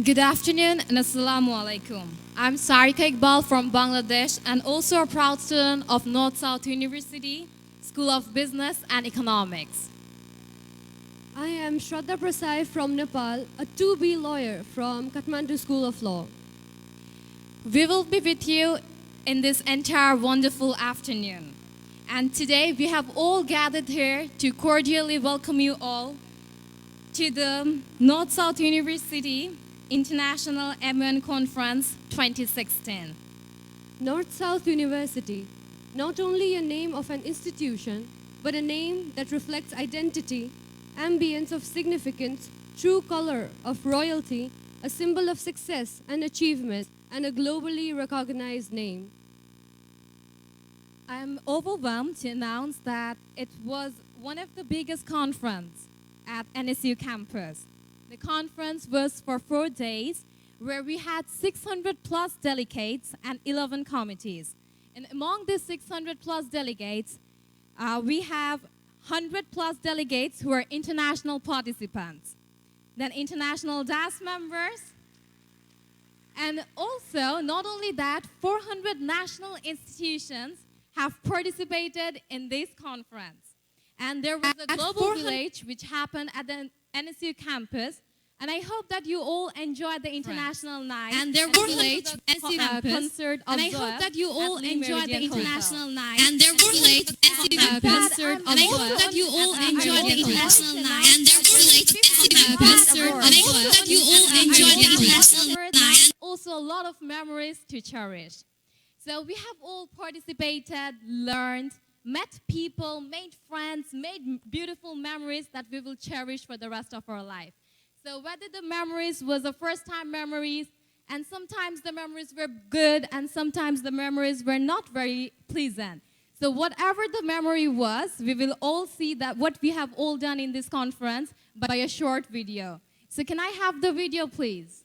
Good afternoon and Assalamu alaikum. I'm Sarika Iqbal from Bangladesh and also a proud student of North-South University, School of Business and Economics. I am Shraddha Prasai from Nepal, a 2B lawyer from Kathmandu School of Law. We will be with you in this entire wonderful afternoon. And today we have all gathered here to cordially welcome you all to the North-South University International MUN Conference 2016. North-South University, not only a name of an institution, but a name that reflects identity, ambience of significance, true color of royalty, a symbol of success and achievement, and a globally recognized name. I am overwhelmed to announce that it was one of the biggest conferences at NSU campus. The conference was for 4 days, where we had 600 plus delegates and 11 committees. And among these 600 plus delegates, we have 100 plus delegates who are international participants, then international DAS members, and also, not only that, 400 national institutions have participated in this conference. And there was a global village which happened at the NSU campus, and I hope that you all enjoyed the international night. And there was a NSU campus, concert and I hope that you all enjoyed the international night. And there was a concert, and I hope that you all enjoyed the international night. And there was a concert, and I hope that you all enjoyed the international night. Also, a lot of memories to cherish. So we have all participated, learned, met people, made friends, made beautiful memories that we will cherish for the rest of our life. So whether the memories was the first time memories, and sometimes the memories were good, and sometimes the memories were not very pleasant. So whatever the memory was, we will all see that what we have all done in this conference by a short video. So can I have the video, please?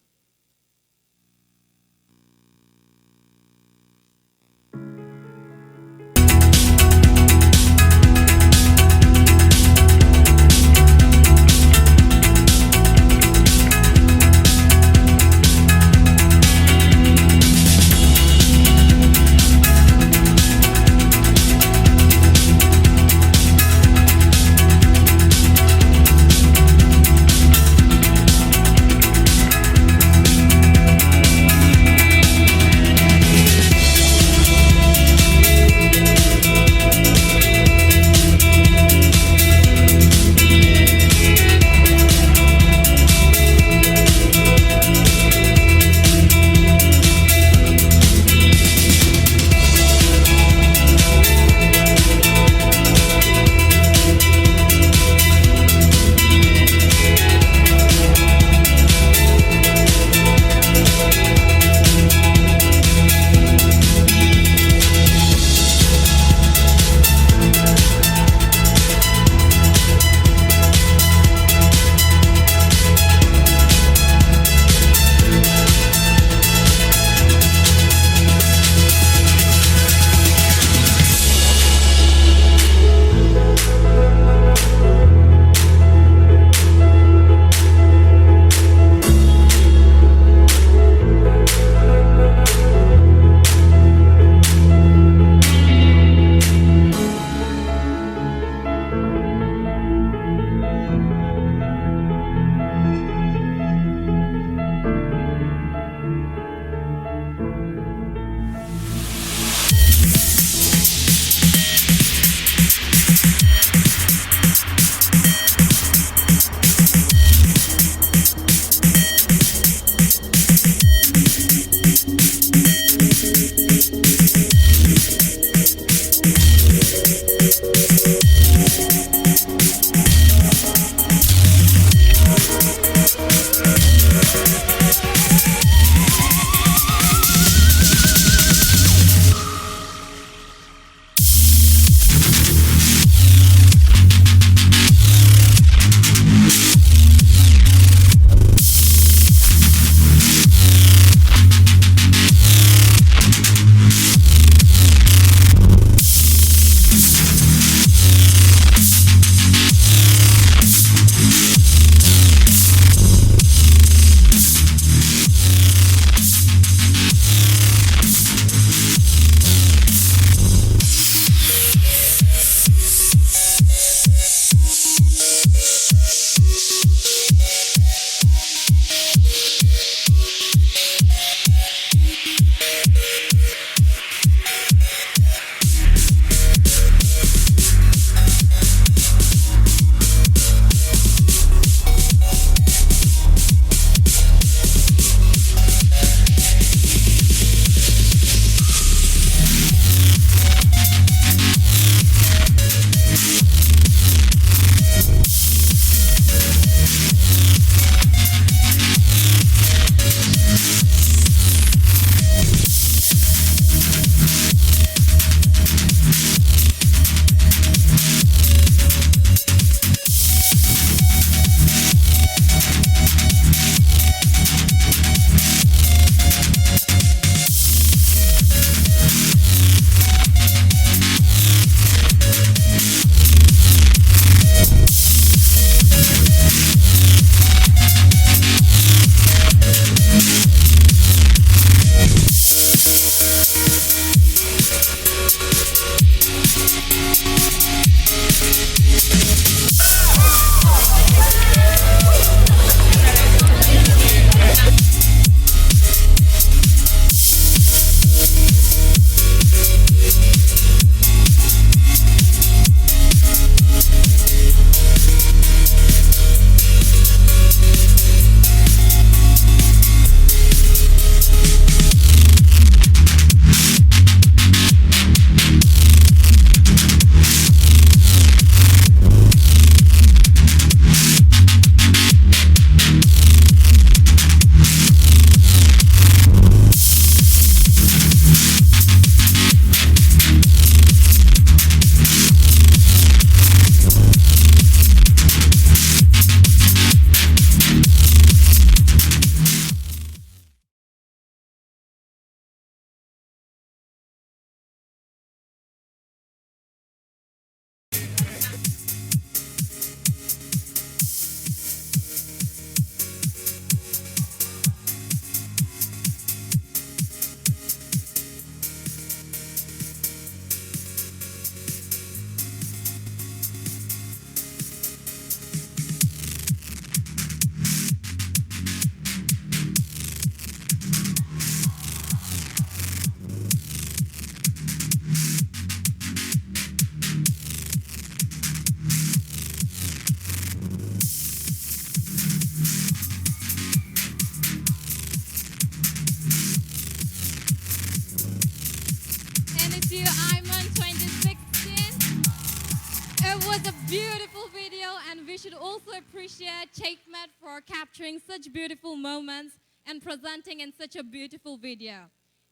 was a beautiful video, and we should also appreciate Chakmat for capturing such beautiful moments and presenting in such a beautiful video.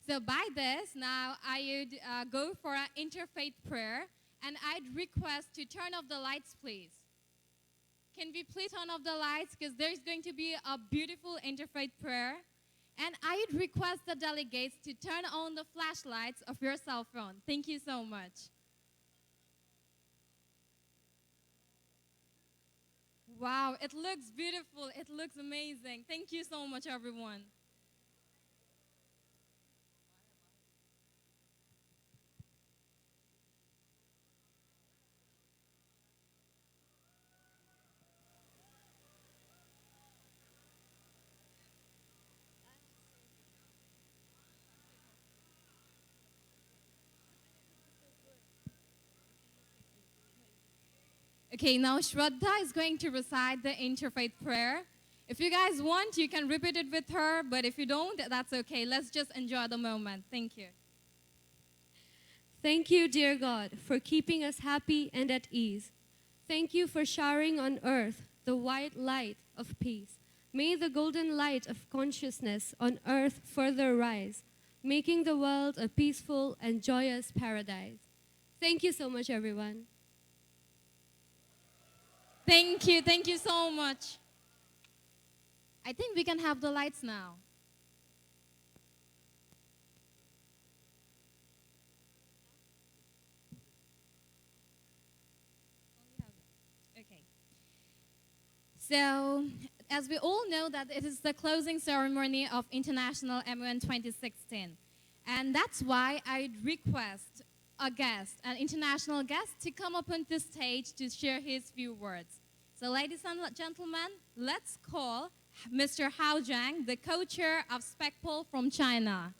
So by this, now I would go for an interfaith prayer, and I'd request to turn off the lights, please. Can we please turn off the lights, because there's going to be a beautiful interfaith prayer. And I'd request the delegates to turn on the flashlights of your cell phone. Thank you so much. Wow, it looks beautiful. It looks amazing. Thank you so much, everyone. Okay, now Shraddha is going to recite the interfaith prayer. If you guys want, you can repeat it with her, but if you don't, that's okay. Let's just enjoy the moment. Thank you. Thank you, dear God, for keeping us happy and at ease. Thank you for showering on earth the white light of peace. May the golden light of consciousness on earth further rise, making the world a peaceful and joyous paradise. Thank you so much, everyone. Thank you. Thank you so much. I think we can have the lights now. Okay. So, as we all know that it is the closing ceremony of International MUN 2016. And that's why I'd request a guest, an international guest, to come up on this stage to share his few words. So ladies and gentlemen, let's call Mr. Hao Zhang, the co-chair of SPECPOL from China.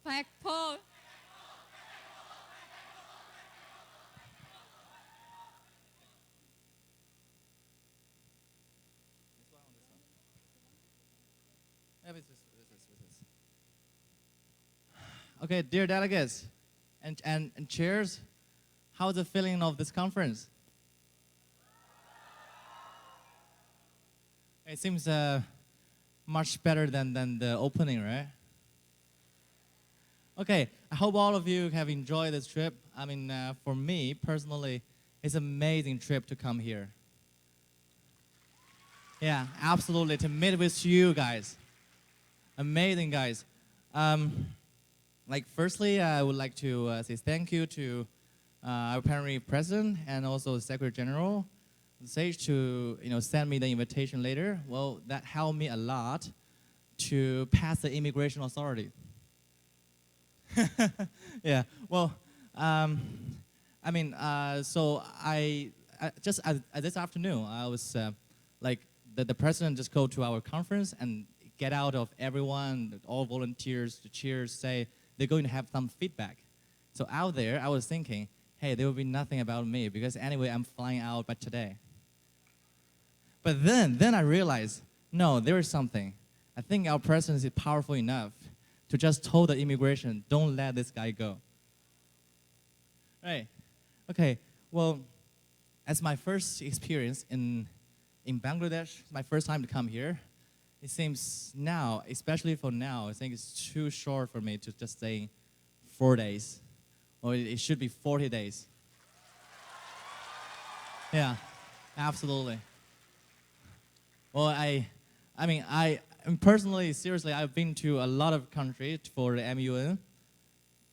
SPECPOL. Okay, dear delegates and chairs, how's the feeling of this conference? It seems much better than the opening, right? Okay, I hope all of you have enjoyed this trip. I mean, for me personally, it's an amazing trip to come here. Yeah, absolutely, to meet with you guys. Amazing guys. Firstly, I would like to say thank you to our plenary president and also Secretary General Sage to send me the invitation later. Well, that helped me a lot to pass the immigration authority. Yeah. Well, so I just this afternoon I was the president just go to our conference and get out of everyone, all volunteers, the chairs say they're going to have some feedback. So out there, I was thinking, hey, there will be nothing about me because anyway, I'm flying out by today. But then I realized, no, there is something. I think our president is powerful enough to just tell the immigration, don't let this guy go. Right. Okay. Well, as my first experience in Bangladesh, my first time to come here, it seems now, especially for now, I think it's too short for me to just say 4 days. Or it should be 40 days. Yeah, absolutely. Well, I mean, personally, seriously, I've been to a lot of countries for the MUN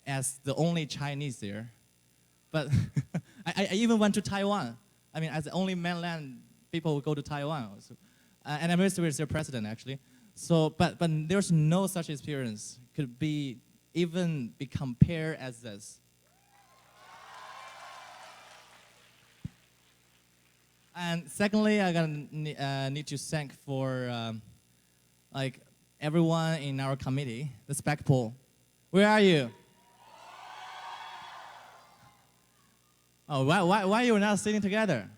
as the only Chinese there. But I even went to Taiwan. I mean, as the only mainland people who go to Taiwan. So, and I'm with their president, actually. So, but there's no such experience could be even be compared as this. And secondly, I'm gonna need to thank for everyone in our committee, the SPECPOL. Where are you? Oh, why you not sitting together?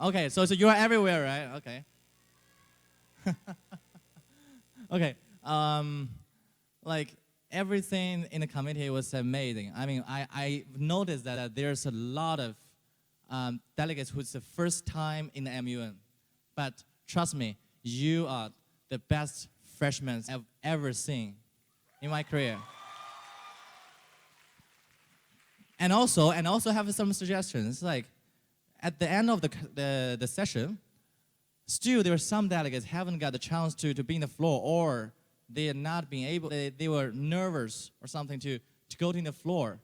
Okay, so you are everywhere, right? Okay. Okay. like everything in the committee was amazing. I mean, I noticed that there's a lot of delegates who's the first time in the MUN. But trust me, you are the best freshmen I've ever seen in my career. And also have some suggestions. Like at the end of the session, still there are some delegates haven't got the chance to be in the floor, or they are not being able. They were nervous or something to go to the floor.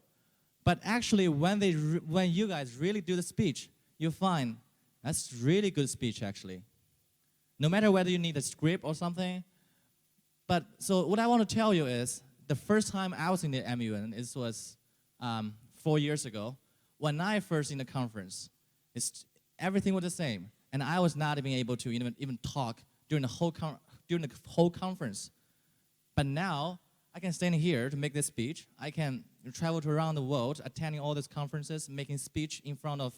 But actually, when you guys really do the speech, you find that's really good speech actually. No matter whether you need a script or something. But so what I want to tell you is the first time I was in the MUN, it was 4 years ago. When I first in the conference, everything was the same, and I was not even able to even talk during the whole conference. But now I can stand here to make this speech. I can travel to around the world, attending all these conferences, making speech in front of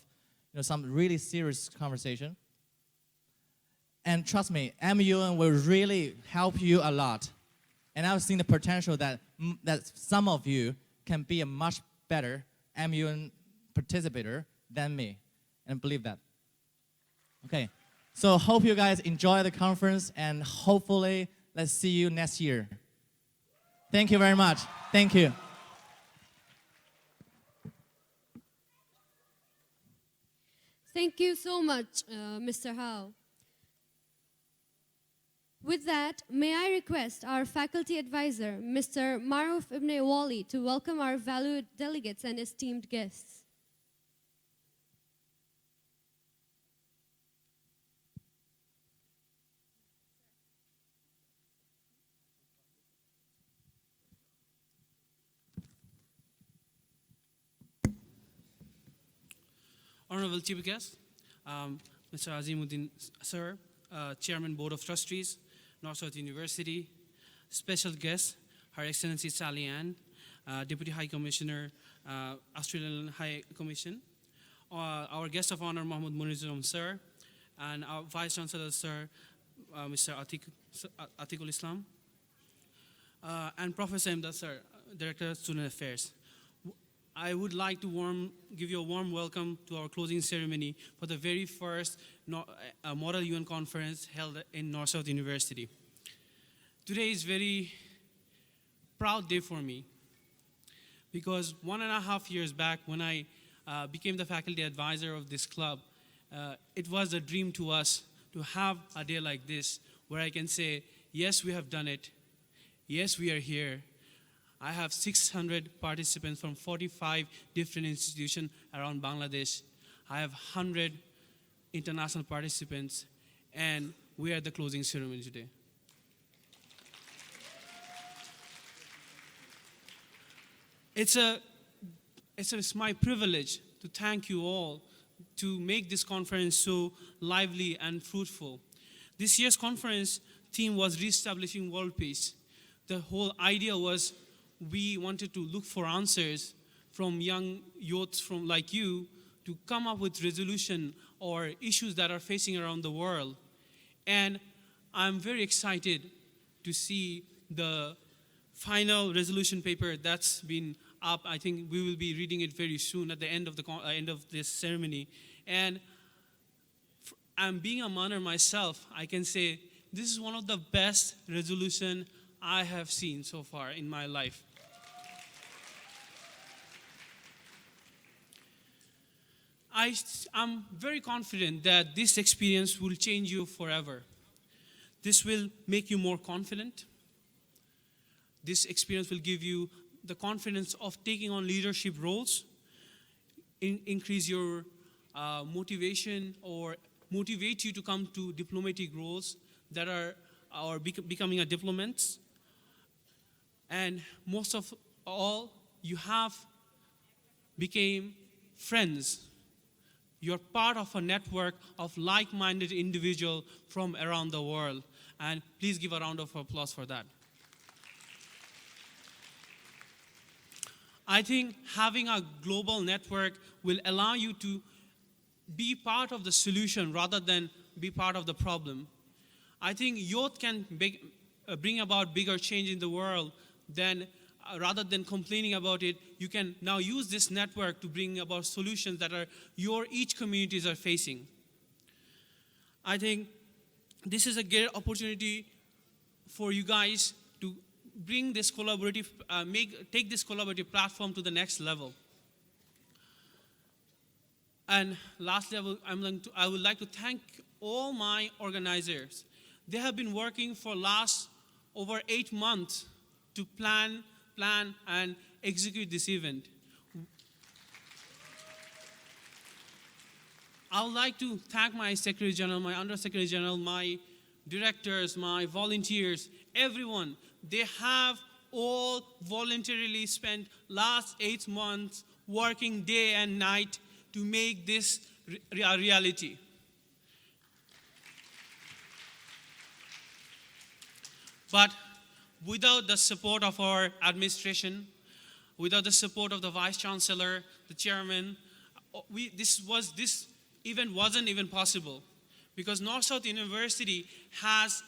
some really serious conversation. And trust me, MUN will really help you a lot. And I've seen the potential that some of you can be a much better MUN participator than me. And I believe that. Okay, so hope you guys enjoy the conference, and hopefully let's see you next year. Thank you very much. Thank you. Thank you so much, Mr. Howe. With that, may I request our faculty advisor, Mr. Maruf Ibn Wali, to welcome our valued delegates and esteemed guests. Honorable Chief Guest, Mr. Azimuddin Sir, Chairman Board of Trustees, North-South University, special guest, Her Excellency Sally Ann, Deputy High Commissioner, Australian High Commission, our guest of honor, Mohammad Munizuddin Sir, and our Vice Chancellor Sir, Mr. Atikul Islam, and Professor Imdad Sir, Director of Student Affairs. I would like to give you a warm welcome to our closing ceremony for the very first Model UN Conference held in North-South University. Today is a very proud day for me because 1.5 years back when I became the faculty advisor of this club, it was a dream to us to have a day like this where I can say, yes, we have done it. Yes, we are here. I have 600 participants from 45 different institutions around Bangladesh. I have 100 international participants, and we are at the closing ceremony today. It's my privilege to thank you all to make this conference so lively and fruitful. This year's conference theme was Reestablishing World Peace. The whole idea was we wanted to look for answers from young youths like you to come up with resolution or issues that are facing around the world. And I'm very excited to see the final resolution paper that's been up. I think we will be reading it very soon at the end of this ceremony. And I'm being a mother myself, I can say this is one of the best resolutions I have seen so far in my life. I'm very confident that this experience will change you forever. This will make you more confident. This experience will give you the confidence of taking on leadership roles, increase your motivation, or motivate you to come to diplomatic roles that are becoming a diplomat. And most of all, you have become friends. You're part of a network of like-minded individuals from around the world. And please give a round of applause for that. I think having a global network will allow you to be part of the solution rather than be part of the problem. I think youth can bring about bigger change in the world then rather than complaining about it, you can now use this network to bring about solutions that are each communities are facing. I think this is a great opportunity for you guys to bring this collaborative, take this collaborative platform to the next level. And lastly, I would like to thank all my organizers. They have been working for last over 8 months to plan and execute this event. I would like to thank my Secretary General, my Under Secretary General, my directors, my volunteers, everyone. They have all voluntarily spent last 8 months working day and night to make this a reality. But without the support of our administration, without the support of the Vice Chancellor, the Chairman, this event wasn't even possible, because North-South University has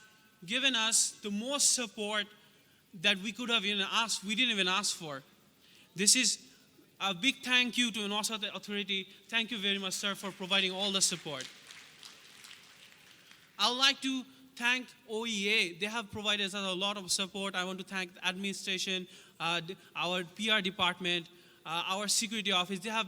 given us the most support that we could have even asked, we didn't even ask for. This is a big thank you to North-South Authority. Thank you very much, sir, for providing all the support. I would like to thank OEA. They have provided us a lot of support. I want to thank the administration, our PR department, our security office. They have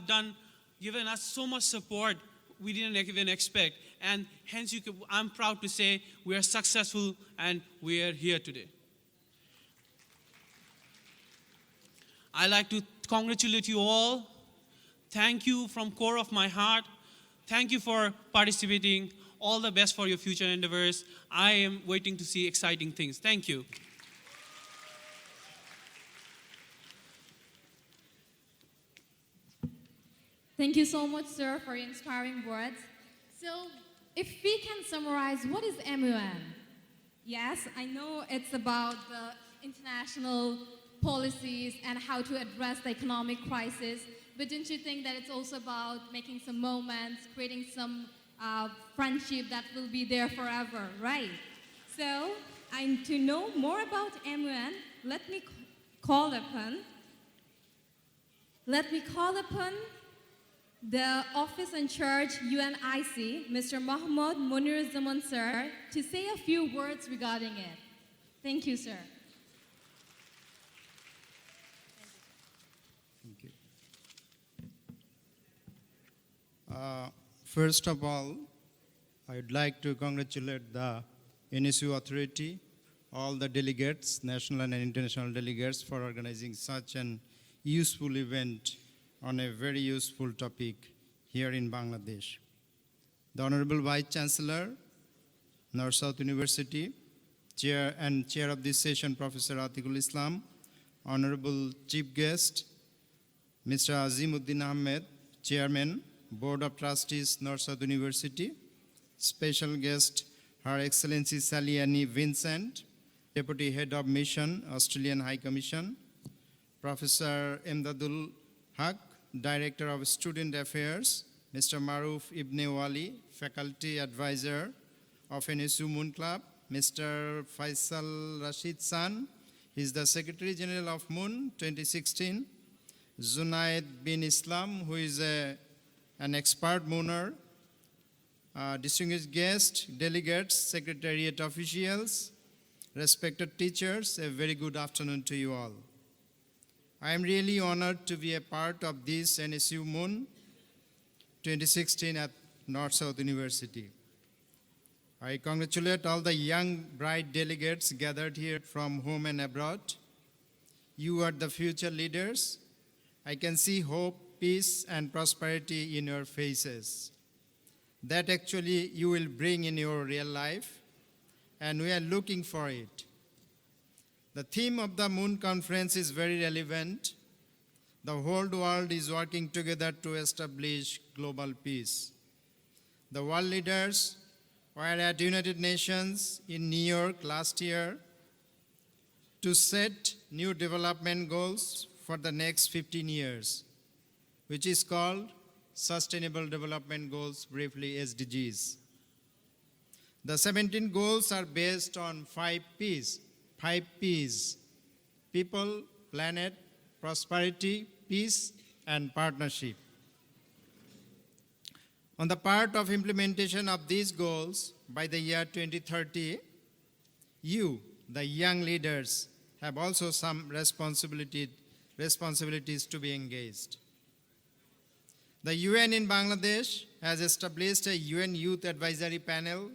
given us so much support we didn't even expect. And hence, I'm proud to say we are successful and we are here today. I'd like to congratulate you all. Thank you from core of my heart. Thank you for participating. All the best for your future endeavors. I am waiting to see exciting things. Thank you. Thank you so much, sir, for your inspiring words. So, if we can summarize, what is MUN? Yes, I know it's about the international policies and how to address the economic crisis, but don't you think that it's also about making some moments, creating some friendship that will be there forever, right? So, to know more about MUN, let me call upon the Office in Charge UNIC, Mr. Mohammad Munir Zaman sir, to say a few words regarding it. Thank you, sir. Thank you. First of all, I would like to congratulate the NSU authority, all the delegates, national and international delegates, for organizing such an useful event on a very useful topic here in Bangladesh. The Honorable Vice Chancellor, North-South University, Chair of this session, Professor Atikul Islam, Honorable Chief Guest, Mr. Azimuddin Ahmed, Chairman, Board of Trustees, North-South University, Special Guest, Her Excellency Saliani Vincent, Deputy Head of Mission, Australian High Commission, Professor Emdadul Haq, Director of Student Affairs, Mr. Maruf Ibn Wali, Faculty Advisor of NSU Moon Club, Mr. Faisal Rashid San, he is the Secretary General of Moon 2016, Zunaid bin Islam, who is an expert mooner, distinguished guests, delegates, secretariat officials, respected teachers, a very good afternoon to you all. I am really honored to be a part of this NSU Moon 2016 at North-South University. I congratulate all the young, bright delegates gathered here from home and abroad. You are the future leaders. I can see hope, peace, and prosperity in your faces. That actually you will bring in your real life, and we are looking for it. The theme of the Moon Conference is very relevant. The whole world is working together to establish global peace. The world leaders were at United Nations in New York last year to set new development goals for the next 15 years, which is called Sustainable Development Goals, briefly SDGs. The 17 goals are based on 5 Ps. people, planet, prosperity, peace, and partnership. On the part of implementation of these goals by the year 2030, you, the young leaders, have also some responsibilities to be engaged. The UN in Bangladesh has established a UN Youth Advisory Panel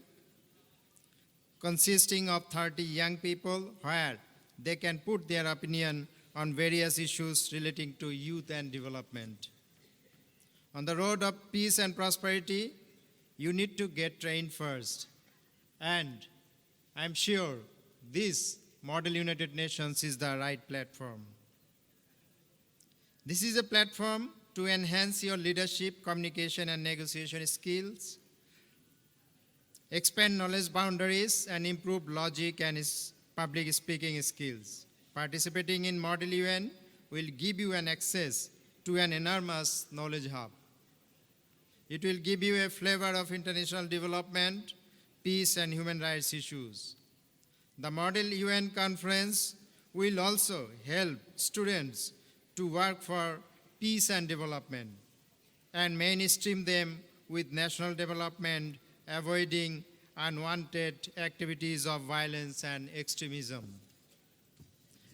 consisting of 30 young people where they can put their opinion on various issues relating to youth and development. On the road of peace and prosperity, you need to get trained first. And I'm sure this Model United Nations is the right platform. This is a platform to enhance your leadership, communication, and negotiation skills, expand knowledge boundaries, and improve logic and public speaking skills. Participating in Model UN will give you an access to an enormous knowledge hub. It will give you a flavor of international development, peace, and human rights issues. The Model UN Conference will also help students to work for peace and development and mainstream them with national development, avoiding unwanted activities of violence and extremism.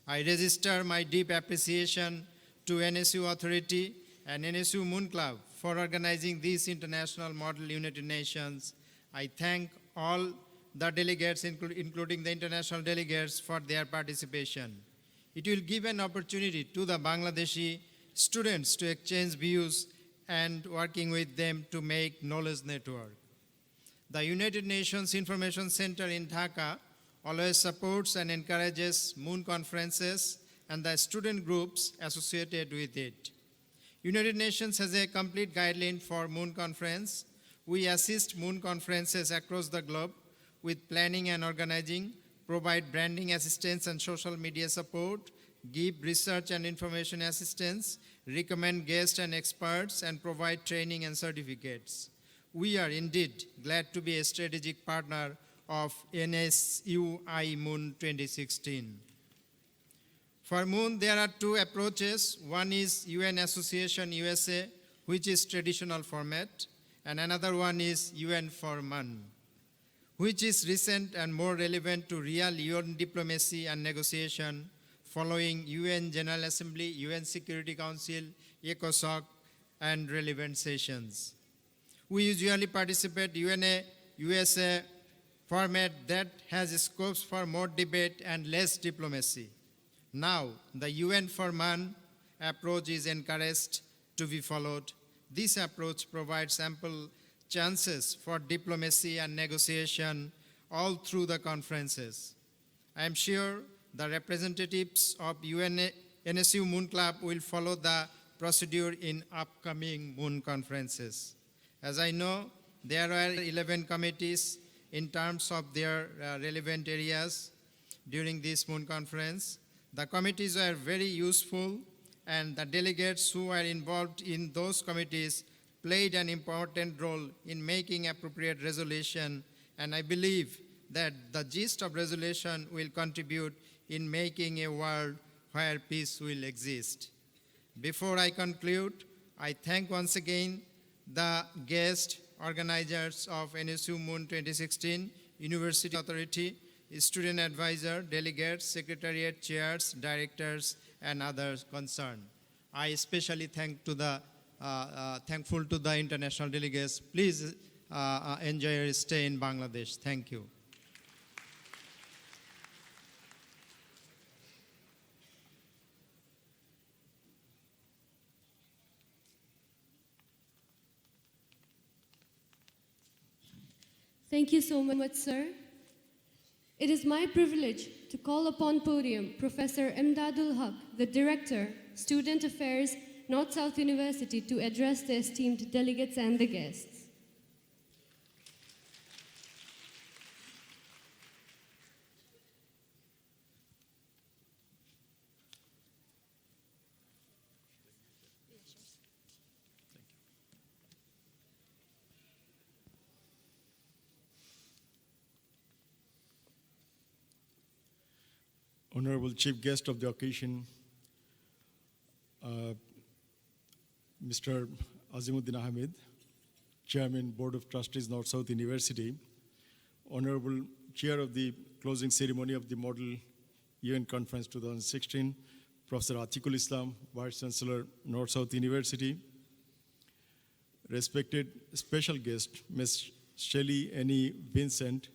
I register my deep appreciation to NSU Authority and NSU Moon Club for organizing this International Model United Nations. I thank all the delegates, including the international delegates, for their participation. It will give an opportunity to the Bangladeshi students to exchange views and working with them to make knowledge network. The United Nations Information Center in Dhaka always supports and encourages Moon conferences and the student groups associated with it. United Nations has a complete guideline for Moon Conference. We assist Moon conferences across the globe with planning and organizing, provide branding assistance and social media support, give research and information assistance, recommend guests and experts, and provide training and certificates. We are indeed glad to be a strategic partner of NSU Moon 2016. For Moon, there are two approaches. One is UN Association USA, which is traditional format, and another one is UN for MUN, which is recent and more relevant to real UN diplomacy and negotiation following UN General Assembly, UN Security Council, ECOSOC, and relevant sessions. We usually participate UNA USA format that has scopes for more debate and less diplomacy. Now, the UN for MUN approach is encouraged to be followed. This approach provides ample chances for diplomacy and negotiation all through the conferences. I am sure the representatives of NSU Moon Club will follow the procedure in upcoming Moon conferences. As I know, there are 11 committees in terms of their relevant areas during this Moon conference. The committees are very useful, and the delegates who are involved in those committees played an important role in making appropriate resolution, and I believe that the gist of resolution will contribute in making a world where peace will exist. Before I conclude, I thank once again the guest organizers of NSU Moon 2016, University Authority, student advisor, delegates, secretariat chairs, directors, and others concerned. I especially thankful to the international delegates. Please enjoy your stay in Bangladesh. Thank you. Thank you so much, sir. It is my privilege to call upon podium Professor Imdadul Haq, the Director, Student Affairs, North-South University, to address the esteemed delegates and the guests. honorable chief guest of the occasion, Mr. Azimuddin Ahmed, Chairman, Board of Trustees, North-South University, Honorable Chair of the closing ceremony of the Model UN Conference 2016, Professor Atikul Islam, Vice Chancellor, North-South University, respected special guest, Ms. Shelley Annie Vincent,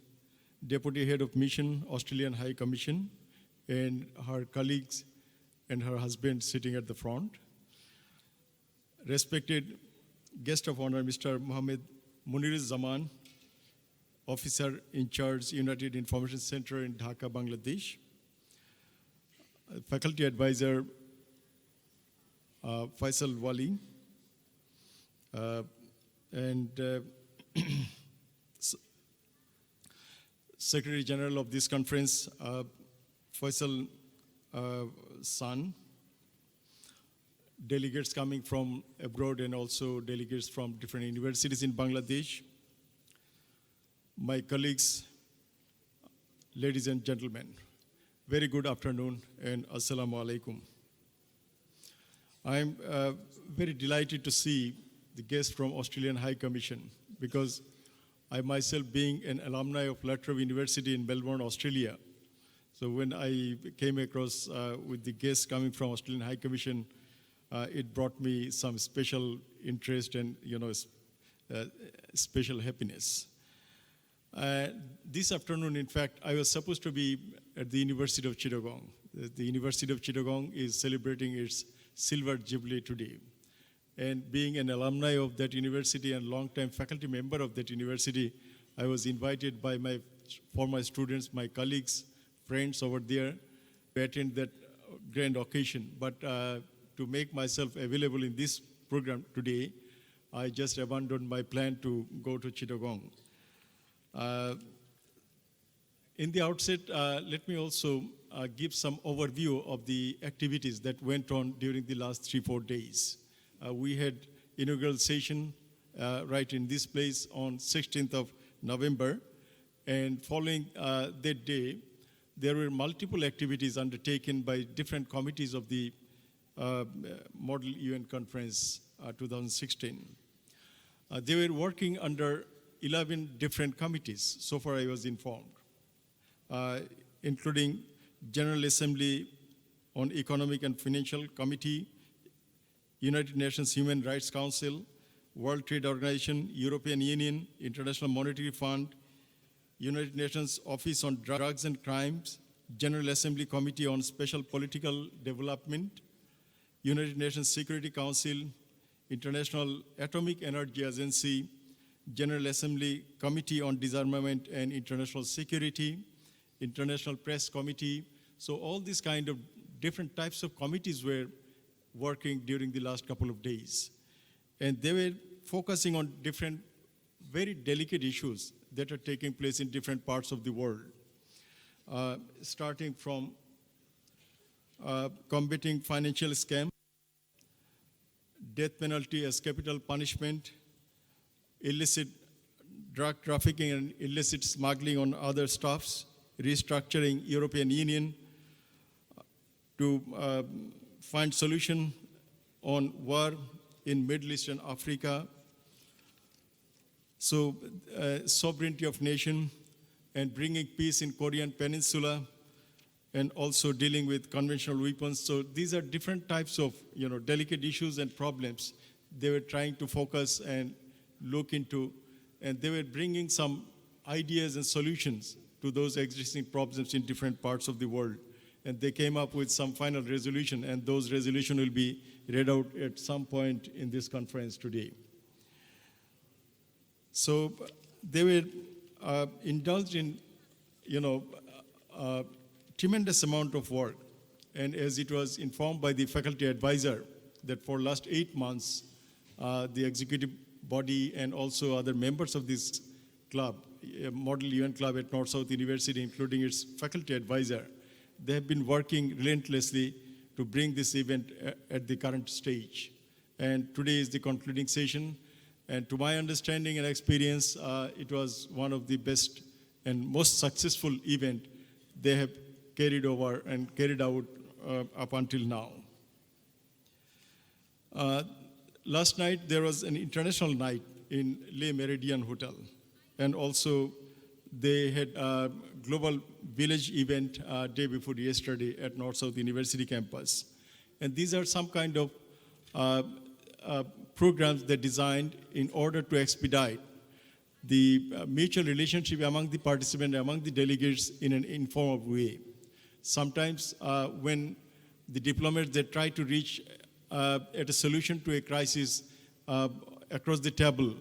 Deputy Head of Mission, Australian High Commission, and her colleagues and her husband sitting at the front. Respected guest of honor, Mr. Mohammed Munir Zaman, Officer in charge, United Information Center in Dhaka, Bangladesh. Faculty advisor, Faisal Wali, and Secretary General of this conference, Faisal San, delegates coming from abroad and also delegates from different universities in Bangladesh, my colleagues, ladies and gentlemen, very good afternoon and assalamu alaikum. I'm very delighted to see the guests from Australian High Commission because I myself being an alumni of La Trobe University in Melbourne, Australia. So when I came across with the guests coming from Australian High Commission, it brought me some special interest and special happiness. This afternoon, in fact, I was supposed to be at the University of Chittagong. The University of Chittagong is celebrating its Silver Jubilee today. And being an alumni of that university and long-time faculty member of that university, I was invited by my former students, my colleagues, friends over there to attend that grand occasion. But to make myself available in this program today, I just abandoned my plan to go to Chittagong. In the outset, let me also give some overview of the activities that went on during the last 3-4 days. We had inaugural session right in this place on 16th of November, and following that day, there were multiple activities undertaken by different committees of the Model UN Conference 2016. They were working under 11 different committees, so far I was informed, including General Assembly on Economic and Financial Committee, United Nations Human Rights Council, World Trade Organization, European Union, International Monetary Fund, United Nations Office on Drugs and Crimes, General Assembly Committee on Special Political Development, United Nations Security Council, International Atomic Energy Agency, General Assembly Committee on Disarmament and International Security, International Press Committee. So all these kind of different types of committees were working during the last couple of days. And they were focusing on different very delicate issues that are taking place in different parts of the world. Starting from combating financial scam, death penalty as capital punishment, illicit drug trafficking and illicit smuggling on other stuffs, restructuring European Union to find solution on war in Middle East and Africa. So sovereignty of nation and bringing peace in Korean Peninsula and also dealing with conventional weapons. So these are different types of delicate issues and problems they were trying to focus and look into, and they were bringing some ideas and solutions to those existing problems in different parts of the world. And they came up with some final resolution, and those resolutions will be read out at some point in this conference today. So they were indulged in, tremendous amount of work. And as it was informed by the faculty advisor, that for last 8 months, the executive body and also other members of this club, Model UN Club at North-South University, including its faculty advisor, they have been working relentlessly to bring this event at the current stage. And today is the concluding session. And to my understanding and experience, it was one of the best and most successful event they have carried over and carried out up until now. Last night there was an international night in Le Méridien Hotel, and also they had a global village event day before yesterday at North-South University campus. And these are some kind of programs they designed in order to expedite the mutual relationship among the participants, among the delegates in an informal way. Sometimes when the diplomats, they try to reach at a solution to a crisis across the table,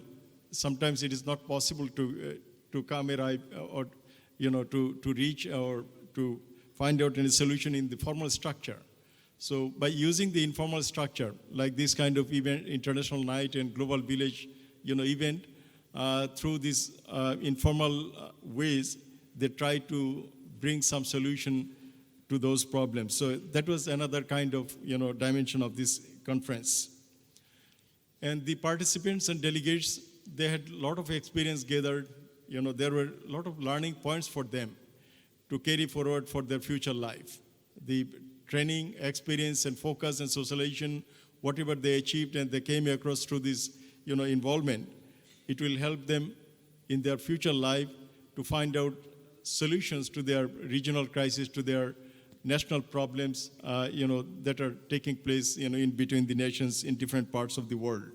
sometimes it is not possible to come arrive or to reach or to find out any solution in the formal structure. So by using the informal structure, like this kind of event, international night and global village, event, through these informal ways, they try to bring some solution to those problems. So that was another kind of, dimension of this conference. And the participants and delegates, they had a lot of experience gathered. There were a lot of learning points for them to carry forward for their future life. The training, experience, and focus and socialization, whatever they achieved and they came across through this, involvement, it will help them in their future life to find out solutions to their regional crisis, to their national problems, that are taking place, in between the nations in different parts of the world.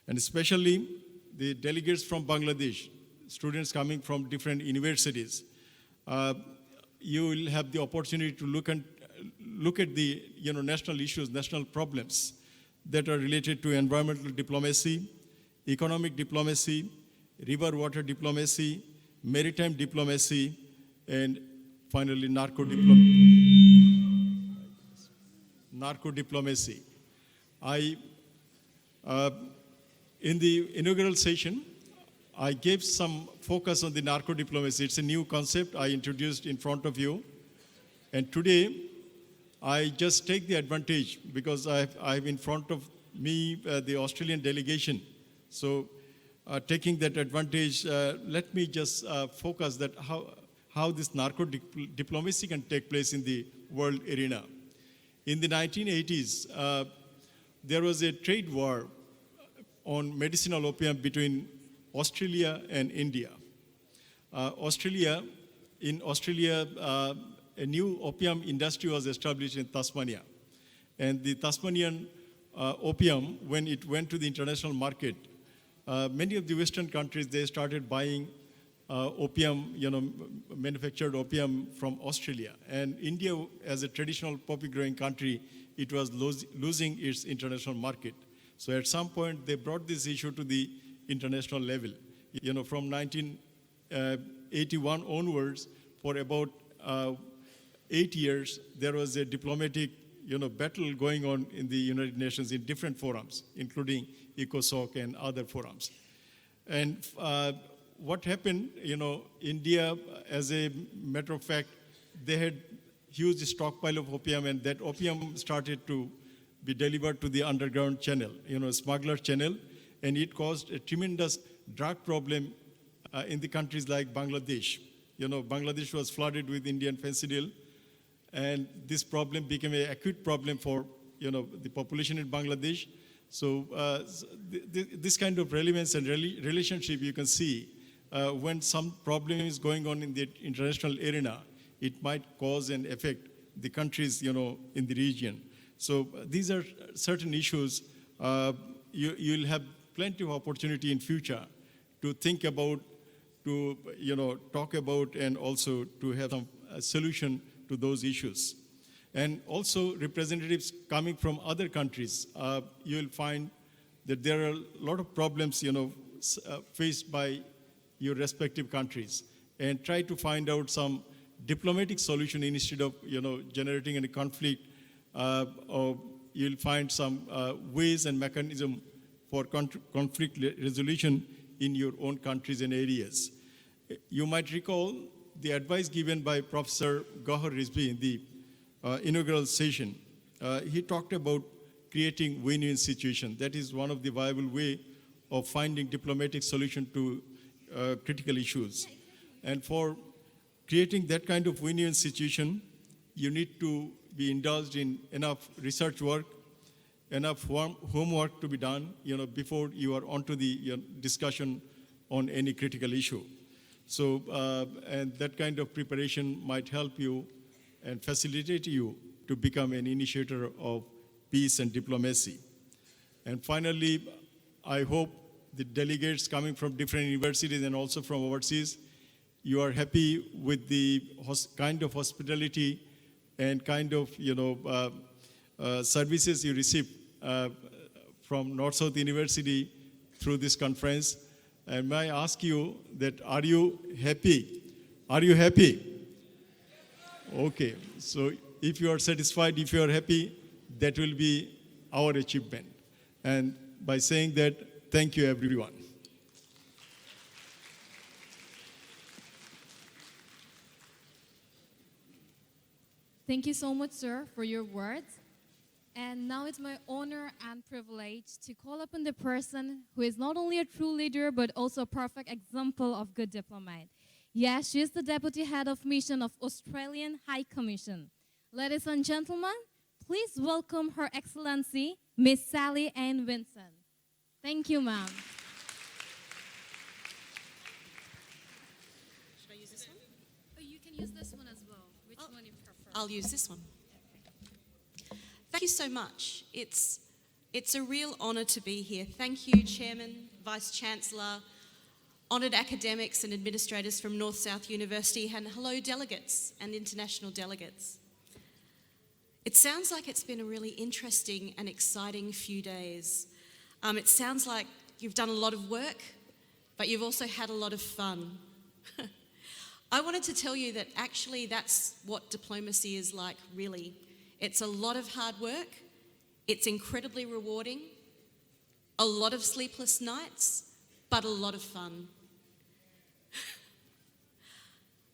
And especially the delegates from Bangladesh, students coming from different universities, you will have the opportunity to look at the national issues, national problems that are related to environmental diplomacy, economic diplomacy, river water diplomacy, maritime diplomacy, and finally narco diplomacy. In the inaugural session, I gave some focus on the narco diplomacy. It's a new concept I introduced in front of you. And today, I just take the advantage because I have in front of me the Australian delegation. So taking that advantage, let me just focus that how this narco diplomacy can take place in the world arena. In the 1980s, there was a trade war on medicinal opium between Australia and India. In Australia, a new opium industry was established in Tasmania. And the Tasmanian opium, when it went to the international market, many of the Western countries, they started buying opium, manufactured opium from Australia. And India, as a traditional poppy growing country, it was losing its international market. So at some point, they brought this issue to the international level. From 1981 onwards, for about 8 years, there was a diplomatic, battle going on in the United Nations in different forums, including ECOSOC and other forums. And what happened, India, as a matter of fact, they had huge stockpile of opium, and that opium started to be delivered to the underground channel, smuggler channel, and it caused a tremendous drug problem in the countries like Bangladesh. Bangladesh was flooded with Indian fentanyl, and this problem became an acute problem for, the population in Bangladesh. So this kind of relevance and relationship you can see when some problem is going on in the international arena, it might cause and affect the countries, in the region. So these are certain issues you'll have plenty of opportunity in future to think about, to talk about, and also to have some solution to those issues. And also representatives coming from other countries, you will find that there are a lot of problems, faced by your respective countries, and try to find out some diplomatic solution instead of, generating any conflict. Or you'll find some ways and mechanism for conflict resolution in your own countries and areas. You might recall the advice given by Professor Gauhar Rizvi in the inaugural session. He talked about creating win-win situation. That is one of the viable way of finding diplomatic solution to critical issues. And for creating that kind of win-win situation, you need to be indulged in enough research work, enough homework to be done, before you are onto the discussion on any critical issue. So, and that kind of preparation might help you and facilitate you to become an initiator of peace and diplomacy. And finally, I hope the delegates coming from different universities and also from overseas, you are happy with the kind of hospitality and kind of, services you receive from North-South University through this conference. And may I ask you that, are you happy? Are you happy? Okay, so if you are satisfied, if you are happy, that will be our achievement. And by saying that, thank you everyone. Thank you so much, sir, for your words. And now it's my honor and privilege to call upon the person who is not only a true leader, but also a perfect example of good diplomat. Yes, she is the Deputy Head of Mission of Australian High Commission. Ladies and gentlemen, please welcome Her Excellency, Miss Sally Ann Vincent. Thank you, ma'am. Should I use this one? Oh, you can use this one as well. Which one you prefer? I'll use this one. Thank you so much. It's a real honour to be here. Thank you, Chairman, Vice-Chancellor, honoured academics and administrators from North-South University, and hello delegates and international delegates. It sounds like it's been a really interesting and exciting few days. It sounds like you've done a lot of work, but you've also had a lot of fun. I wanted to tell you that actually that's what diplomacy is like, really. It's a lot of hard work, it's incredibly rewarding, a lot of sleepless nights, but a lot of fun.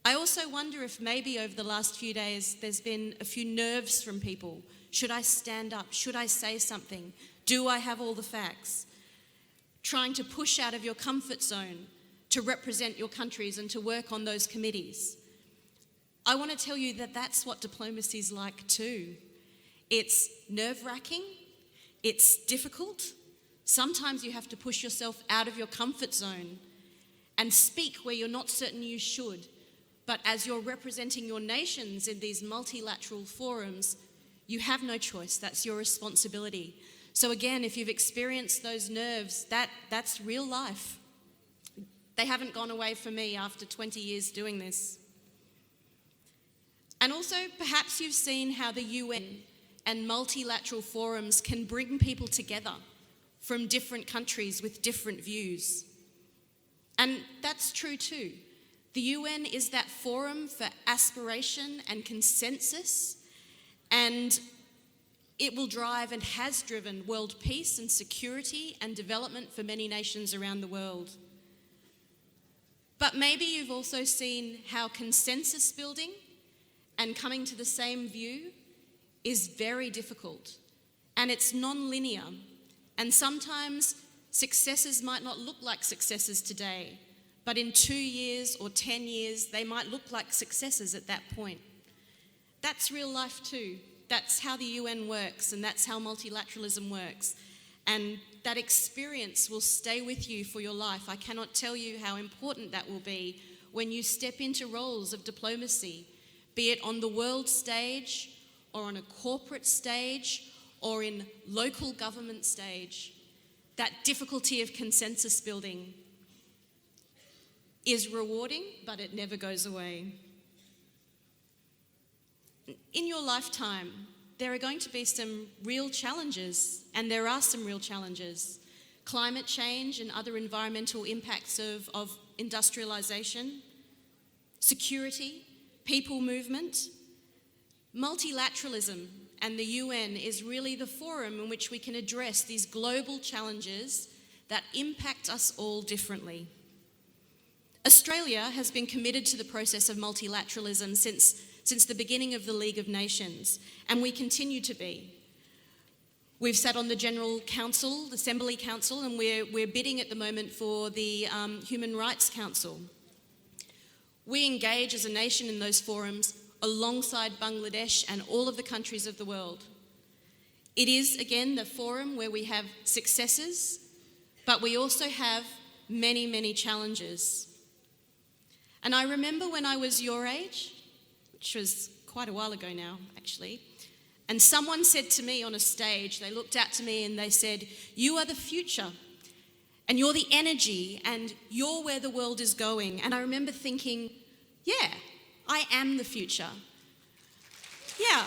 I also wonder if maybe over the last few days there's been a few nerves from people. Should I stand up? Should I say something? Do I have all the facts? Trying to push out of your comfort zone to represent your countries and to work on those committees. I want to tell you that that's what diplomacy is like too. It's nerve-wracking, it's difficult. Sometimes you have to push yourself out of your comfort zone and speak where you're not certain you should. But as you're representing your nations in these multilateral forums, you have no choice. That's your responsibility. So again, if you've experienced those nerves, that's real life. They haven't gone away for me after 20 years doing this. And also, perhaps you've seen how the UN and multilateral forums can bring people together from different countries with different views. And that's true too. The UN is that forum for aspiration and consensus, and it will drive and has driven world peace and security and development for many nations around the world. But maybe you've also seen how consensus building and coming to the same view is very difficult, and it's non-linear, and sometimes successes might not look like successes today, but in 2 years or 10 years, they might look like successes at that point. That's real life too. That's how the UN works, and that's how multilateralism works. And that experience will stay with you for your life. I cannot tell you how important that will be when you step into roles of diplomacy, be it on the world stage or on a corporate stage or in local government stage. That difficulty of consensus building is rewarding, but it never goes away. In your lifetime, there are going to be some real challenges, and there are some real challenges. Climate change and other environmental impacts of industrialization, security, people movement. Multilateralism and the UN is really the forum in which we can address these global challenges that impact us all differently. Australia has been committed to the process of multilateralism since the beginning of the League of Nations, and we continue to be. We've sat on the General Council, the Assembly Council, and we're bidding at the moment for the Human Rights Council. We engage as a nation in those forums alongside Bangladesh and all of the countries of the world. It is, again, the forum where we have successes, but we also have many, many challenges. And I remember when I was your age, which was quite a while ago now, actually, and someone said to me on a stage, they looked out to me and they said, "You are the future, and you're the energy, and you're where the world is going." And I remember thinking, yeah, I am the future. Yeah.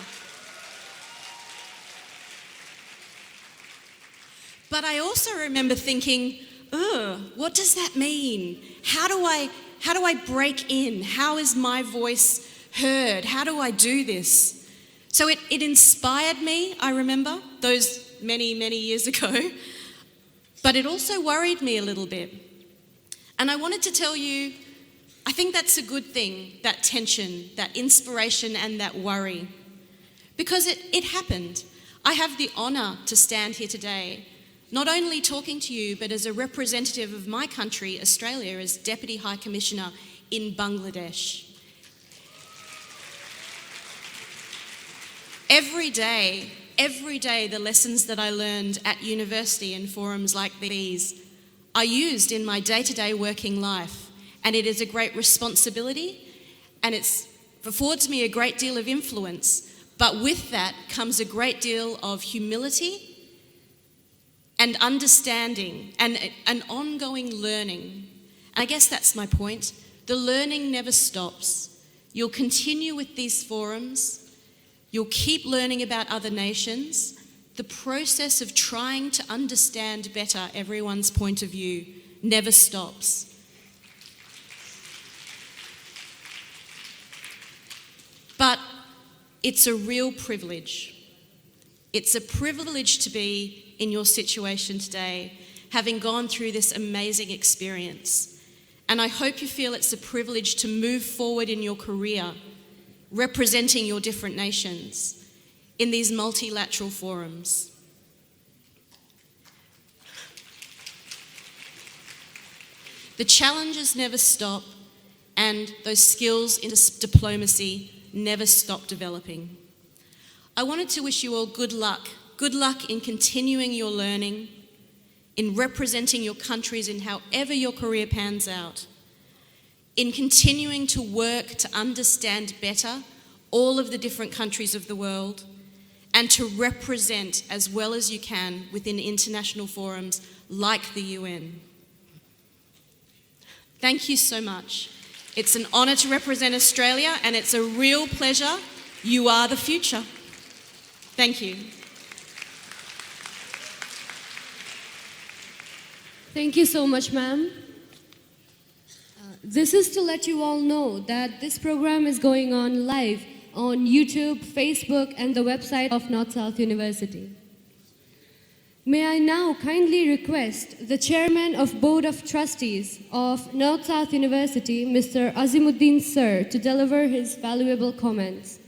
But I also remember thinking, what does that mean? How do I break in? How is my voice heard? How do I do this? So it inspired me, I remember, those many, many years ago. But it also worried me a little bit. And I wanted to tell you, I think that's a good thing, that tension, that inspiration and that worry. Because it happened. I have the honour to stand here today, not only talking to you, but as a representative of my country, Australia, as Deputy High Commissioner in Bangladesh. Every day, the lessons that I learned at university and forums like these are used in my day-to-day working life. And it is a great responsibility, and it affords me a great deal of influence. But with that comes a great deal of humility and understanding and an ongoing learning. And I guess that's my point. The learning never stops. You'll continue with these forums. You'll keep learning about other nations. The process of trying to understand better everyone's point of view never stops. But it's a real privilege. It's a privilege to be in your situation today, having gone through this amazing experience. And I hope you feel it's a privilege to move forward in your career, representing your different nations in these multilateral forums. The challenges never stop, and those skills in diplomacy never stop developing. I wanted to wish you all good luck. Good luck in continuing your learning, in representing your countries in however your career pans out, in continuing to work to understand better all of the different countries of the world, and to represent as well as you can within international forums like the UN. Thank you so much. It's an honour to represent Australia, and it's a real pleasure. You are the future. Thank you. Thank you so much, ma'am. This is to let you all know that this program is going on live on YouTube, Facebook, and the website of North South University. May I now kindly request the Chairman of Board of Trustees of North South University, Mr. Azimuddin Sir, to deliver his valuable comments.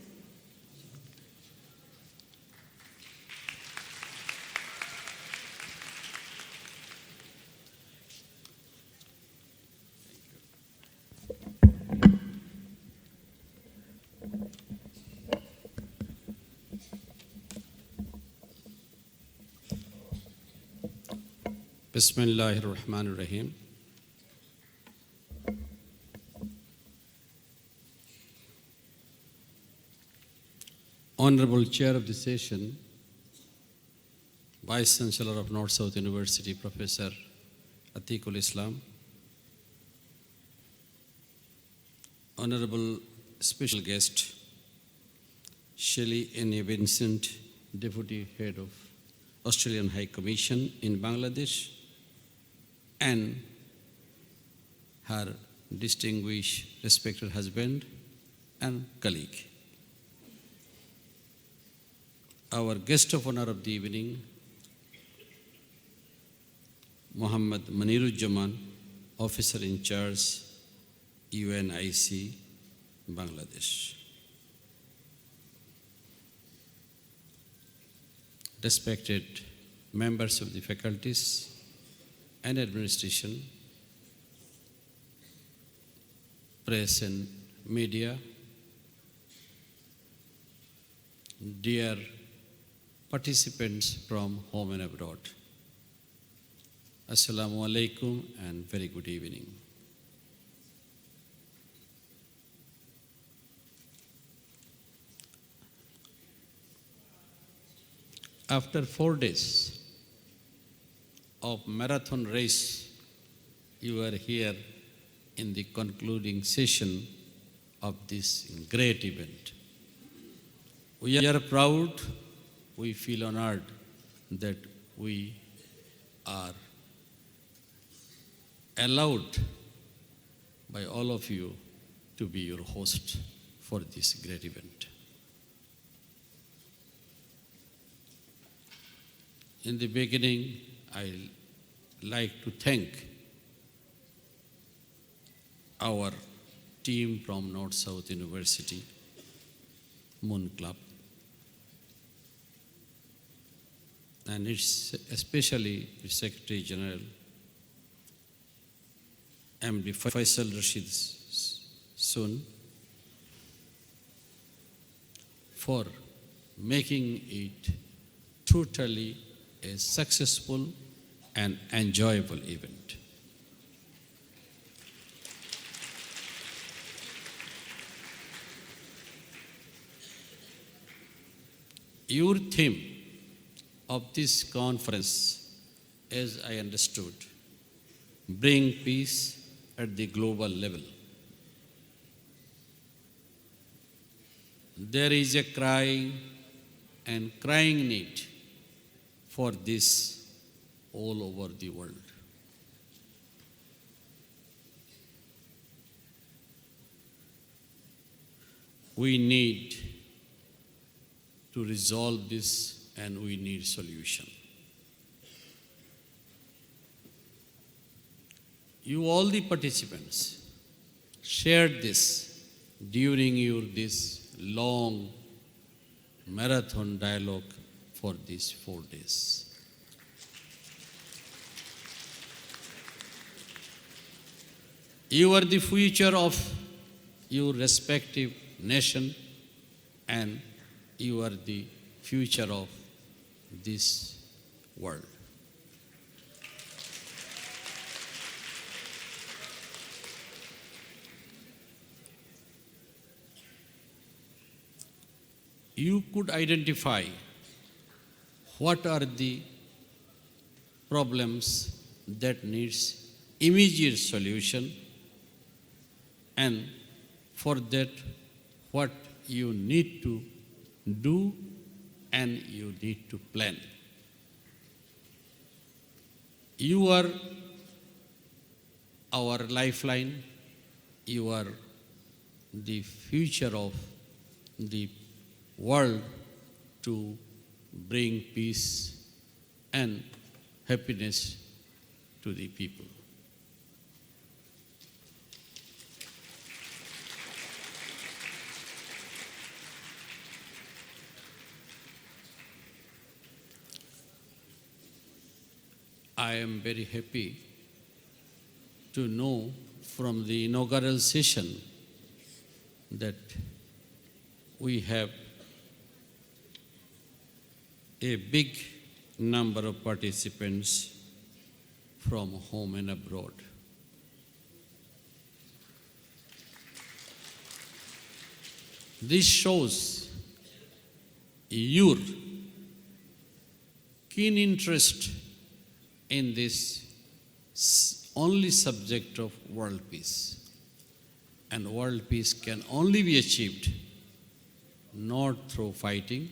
Bismillahir Rahmanir Rahim. Honorable Chair of the session, Vice Chancellor of North South University, Professor Atiqul Islam, Honorable Special Guest, Shelley N. Vincent, Deputy Head of Australian High Commission in Bangladesh, and her distinguished, respected husband and colleague. Our guest of honor of the evening, Muhammad Manirujjaman, Officer in Charge, UNIC, Bangladesh. Respected members of the faculties and administration, press and media, dear participants from home and abroad, Assalamu alaikum and very good evening. After 4 days of marathon race, you are here in the concluding session of this great event. We are proud, we feel honored that we are allowed by all of you to be your host for this great event. In the beginning, I like to thank our team from North-South University, Moon Club, and it's especially the Secretary General, MD Faisal Rashid Sun, for making it totally a successful and enjoyable event. Your theme of this conference, as I understood, bring peace at the global level. There is a crying need for this all over the world. We need to resolve this and we need solution. You all the participants shared this during this long marathon dialogue for these 4 days. You are the future of your respective nation and you are the future of this world. You could identify what are the problems that needs immediate solution, and for that what you need to do and you need to plan. You are our lifeline, you are the future of the world to bring peace and happiness to the people. I am very happy to know from the inaugural session that we have a big number of participants from home and abroad. This shows your keen interest in this only subject of world peace. And world peace can only be achieved not through fighting,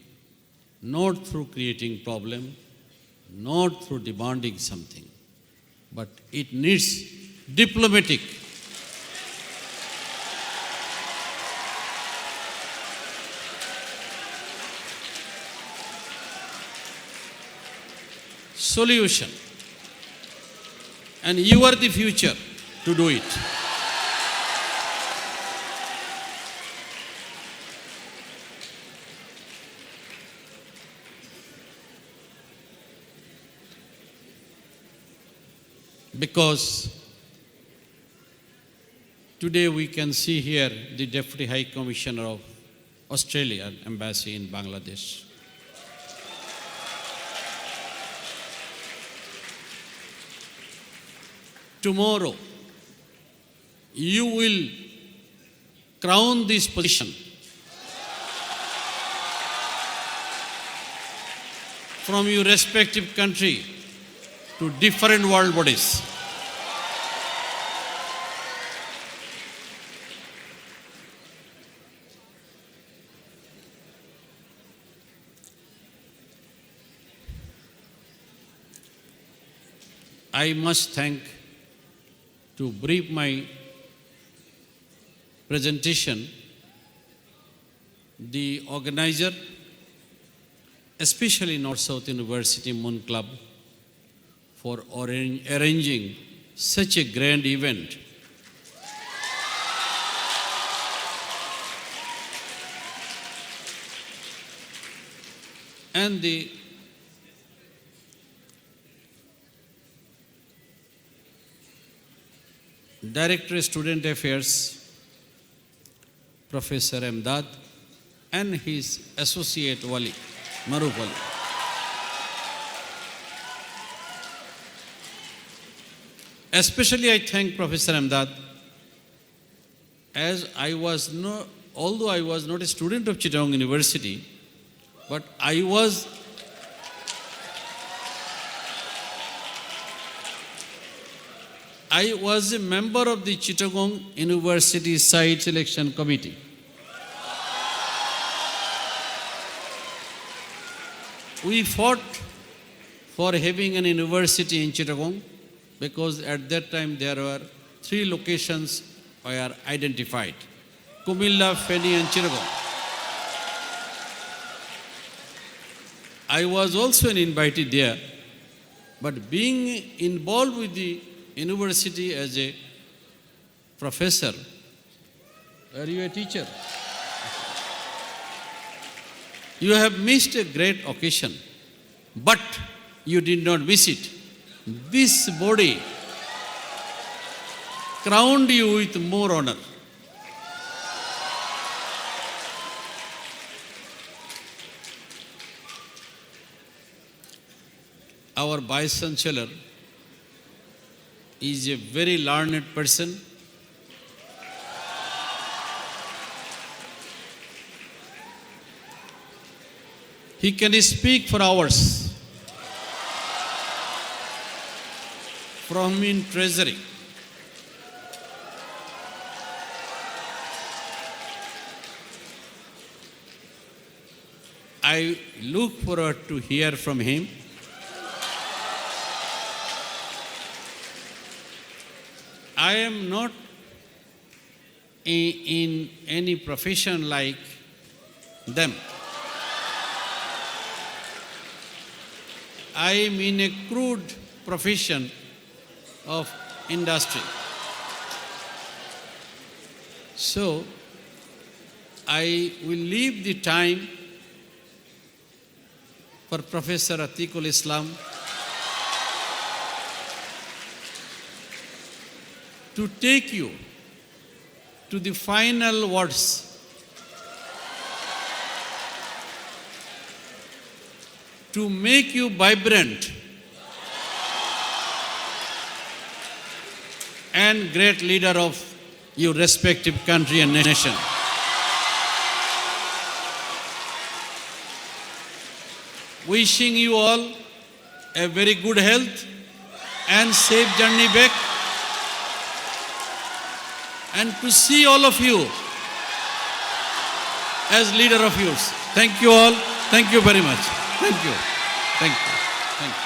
not through creating problem, not through demanding something, but it needs diplomatic solution. And you are the future to do it. Because Today we can see here the Deputy High Commissioner of Australia Embassy in Bangladesh. Tomorrow, you will crown this position from your respective country to different world bodies. I must thank, to brief my presentation, the organizer, especially North-South University Moon Club, for arranging such a grand event. And the Director Student Affairs, Professor Emdad, and his associate Wali, Maruf Wali. Especially I thank Professor Emdad, as although I was not a student of Chittagong University, but I was a member of the Chittagong University Site Selection Committee. We fought for having an university in Chittagong because at that time there were 3 locations were identified: Kumilla, Feni and Chittagong. I was also invited there, but being involved with the university as a professor, are you a teacher? You have missed a great occasion, but you did not miss it. This body crowned you with more honor. Our Vice Chancellor is a very learned person. He can speak for hours from in treasury. I look forward to hear from him. I am not in any profession like them. I am in a crude profession of industry. So, I will leave the time for Professor Atiqul Islam to take you to the final words to make you vibrant and great leader of your respective country and nation. Wishing you all a very good health and safe journey back, and to see all of you as leader of yours. Thank you all. Thank you very much. Thank you. Thank you. Thank you.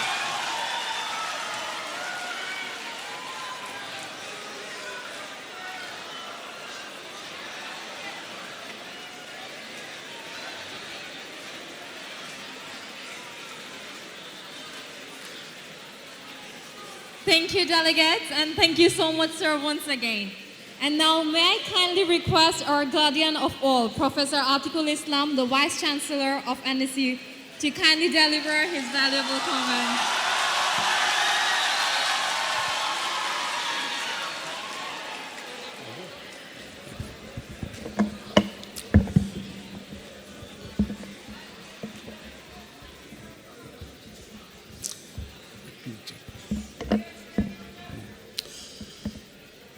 Thank you, delegates, and thank you so much, sir, once again. And now, may I kindly request our guardian of all, Professor Atiqul Islam, the Vice Chancellor of NSU, to kindly deliver his valuable comments.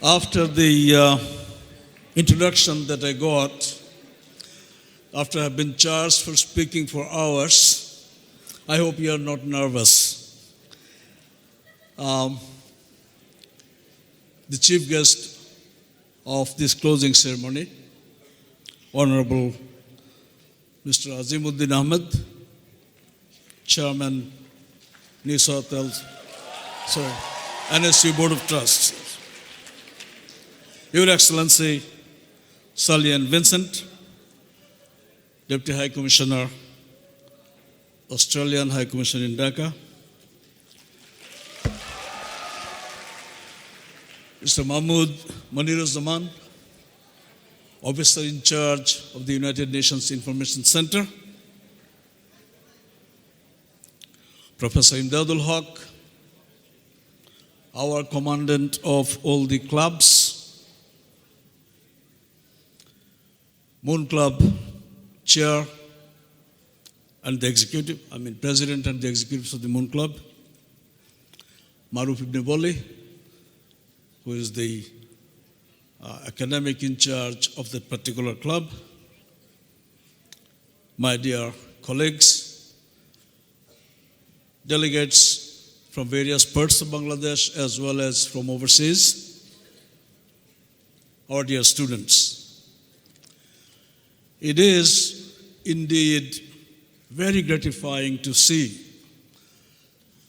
After the introduction that I got, after I've been charged for speaking for hours, I hope you are not nervous. The chief guest of this closing ceremony, Honorable Mr. Azimuddin Ahmed, Chairman NSU Board of Trustees. Your Excellency, Salian Vincent, Deputy High Commissioner, Australian High Commission in Dhaka, Mr. Mahmoud Maniruzzaman, Officer in charge of the United Nations Information Center, Professor Imdadul Haq, our commandant of all the clubs, Moon Club Chair and the executive, President and the executives of the Moon Club, Maruf Ibn Boli, who is the academic in charge of that particular club, my dear colleagues, delegates from various parts of Bangladesh as well as from overseas, our dear students. It is indeed very gratifying to see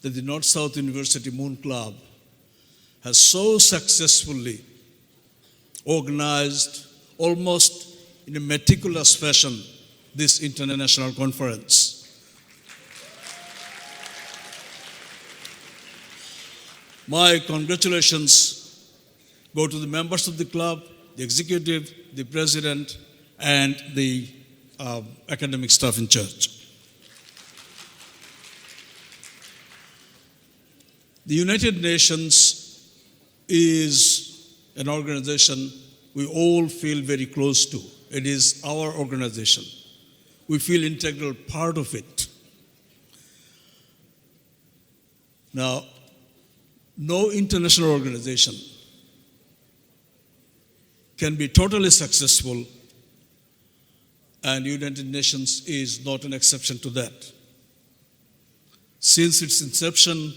that the North-South University Moon Club has so successfully organized, almost in a meticulous fashion, this international conference. My congratulations go to the members of the club, the executive, the president, and the academic staff in charge. The United Nations is an organization we all feel very close to. It is our organization. We feel integral part of it. Now, no international organization can be totally successful, and United Nations is not an exception to that. Since its inception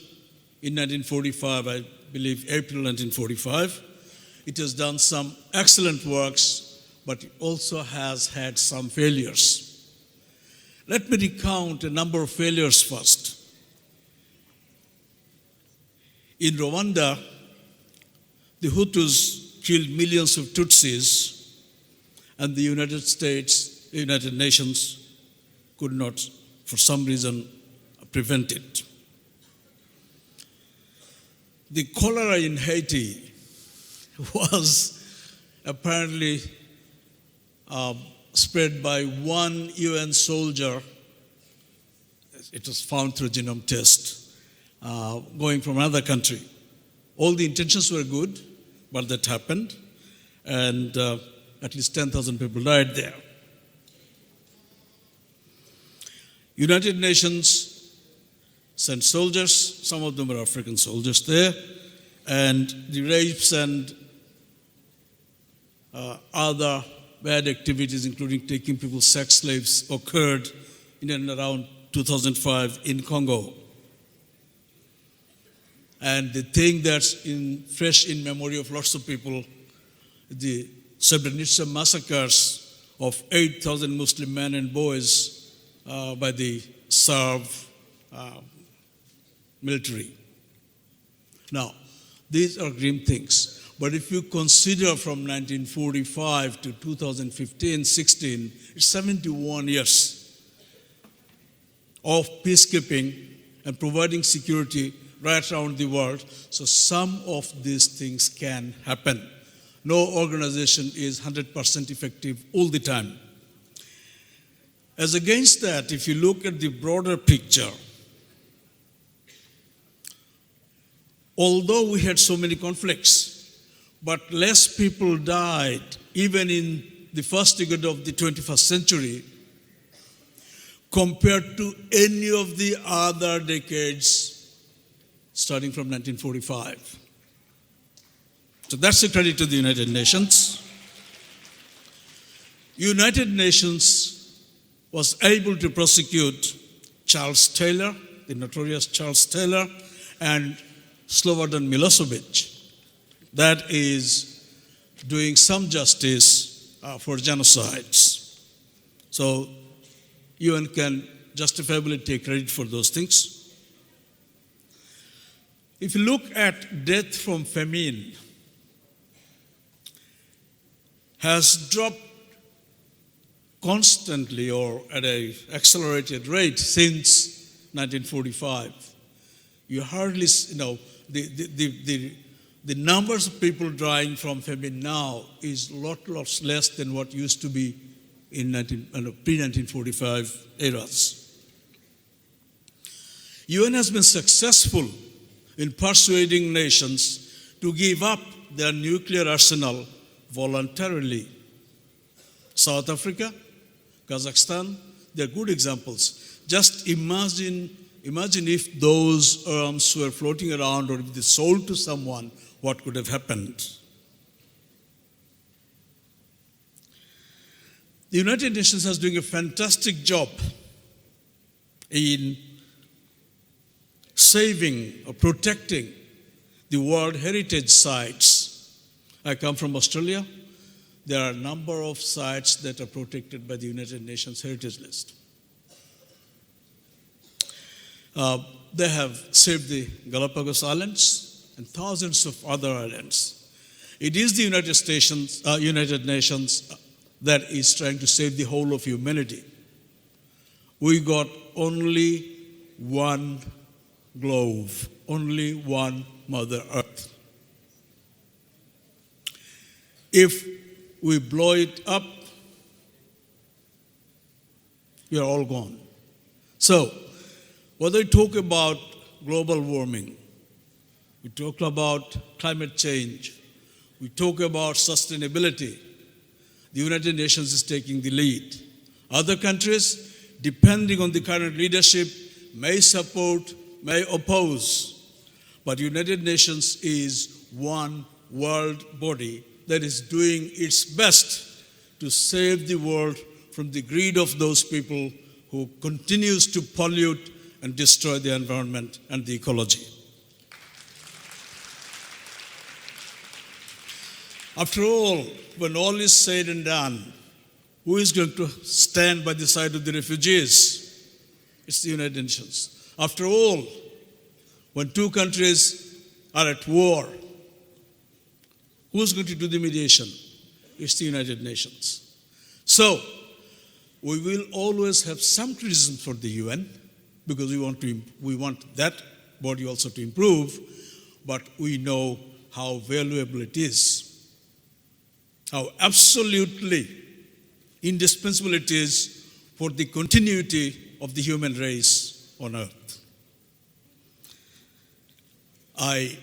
in 1945, I believe April 1945, it has done some excellent works, but it also has had some failures. Let me recount a number of failures first. In Rwanda, the Hutus killed millions of Tutsis, and the United States, the United Nations, could not, for some reason, prevent it. The cholera in Haiti was apparently spread by one UN soldier. It was found through genome test, going from another country. All the intentions were good, but that happened, and at least 10,000 people died there. United Nations sent soldiers, some of them were African soldiers there, and the rapes and other bad activities, including taking people sex slaves, occurred in and around 2005 in Congo. And the thing that's fresh in memory of lots of people, the Srebrenica massacres of 8,000 Muslim men and boys by the Serb military. Now, these are grim things. But if you consider from 1945 to 2015-16, it's 71 years of peacekeeping and providing security right around the world. So some of these things can happen. No organization is 100% effective all the time. As against that, if you look at the broader picture, although we had so many conflicts, but less people died, even in the first decade of the 21st century, compared to any of the other decades starting from 1945. So that's a credit to the United Nations. United Nations was able to prosecute Charles Taylor, the notorious Charles Taylor, and Slobodan Milosevic. That is doing some justice for genocides. So UN can justifiably take credit for those things. If you look at death from famine, has dropped constantly or at an accelerated rate since 1945. You hardly, the numbers of people dying from famine now is a lot less than what used to be in pre-1945 eras. UN has been successful in persuading nations to give up their nuclear arsenal voluntarily. South Africa, Kazakhstan, they're good examples. Just imagine if those arms were floating around or if they sold to someone, what could have happened? The United Nations is doing a fantastic job in saving or protecting the World Heritage Sites. I come from Australia. There are a number of sites that are protected by the United Nations Heritage List. They have saved the Galapagos Islands and thousands of other islands. It is the United Nations that is trying to save the whole of humanity. We got only one globe, only one Mother Earth. If we blow it up, we are all gone. So, whether we talk about global warming, we talk about climate change, we talk about sustainability, the United Nations is taking the lead. Other countries, depending on the current leadership, may support, may oppose, but the United Nations is one world body that is doing its best to save the world from the greed of those people who continues to pollute and destroy the environment and the ecology. After all, when all is said and done, who is going to stand by the side of the refugees? It's the United Nations. After all, when two countries are at war, who's going to do the mediation? It's the United Nations. So, we will always have some criticism for the UN because we want that body also to improve, but we know how valuable it is, how absolutely indispensable it is for the continuity of the human race on Earth. I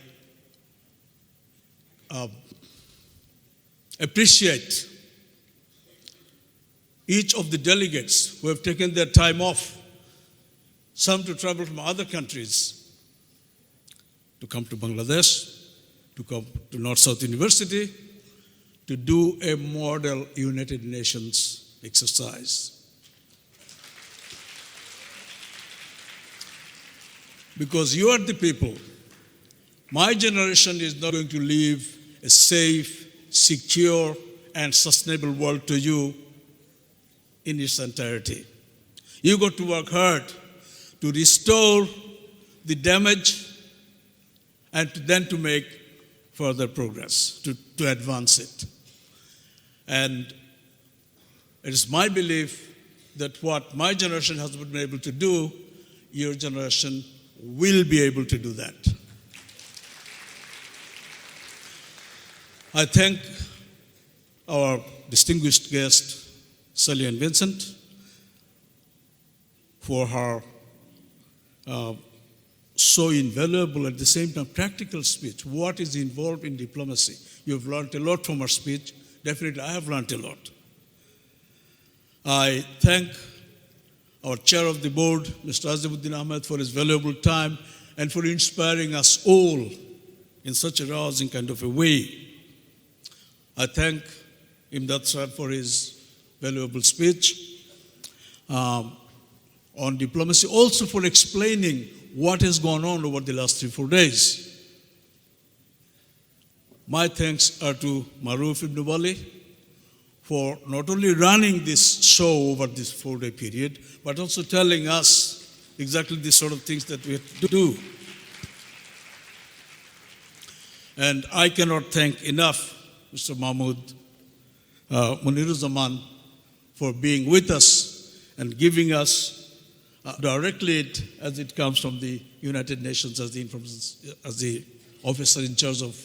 appreciate each of the delegates who have taken their time off, some to travel from other countries, to come to Bangladesh, to come to North-South University, to do a model United Nations exercise. Because you are the people. My generation is not going to leave a safe, secure, and sustainable world to you in its entirety. You got to work hard to restore the damage and then to make further progress, to advance it. And it is my belief that what my generation has been able to do, your generation will be able to do that. I thank our distinguished guest, Sally Ann Vincent, for her so invaluable, at the same time, practical speech. What is involved in diplomacy? You've learned a lot from her speech. Definitely, I have learned a lot. I thank our chair of the board, Mr. Azimuddin Ahmed, for his valuable time and for inspiring us all in such a rousing kind of a way. I thank Imdad sir for his valuable speech on diplomacy, also for explaining what has gone on over the last 3-4 days. My thanks are to Maruf Ibn Bali for not only running this show over this 4-day period, but also telling us exactly the sort of things that we have to do. And I cannot thank enough Mr. Mahmoud Muniruzzaman for being with us and giving us directly it as it comes from the United Nations as the officer in charge of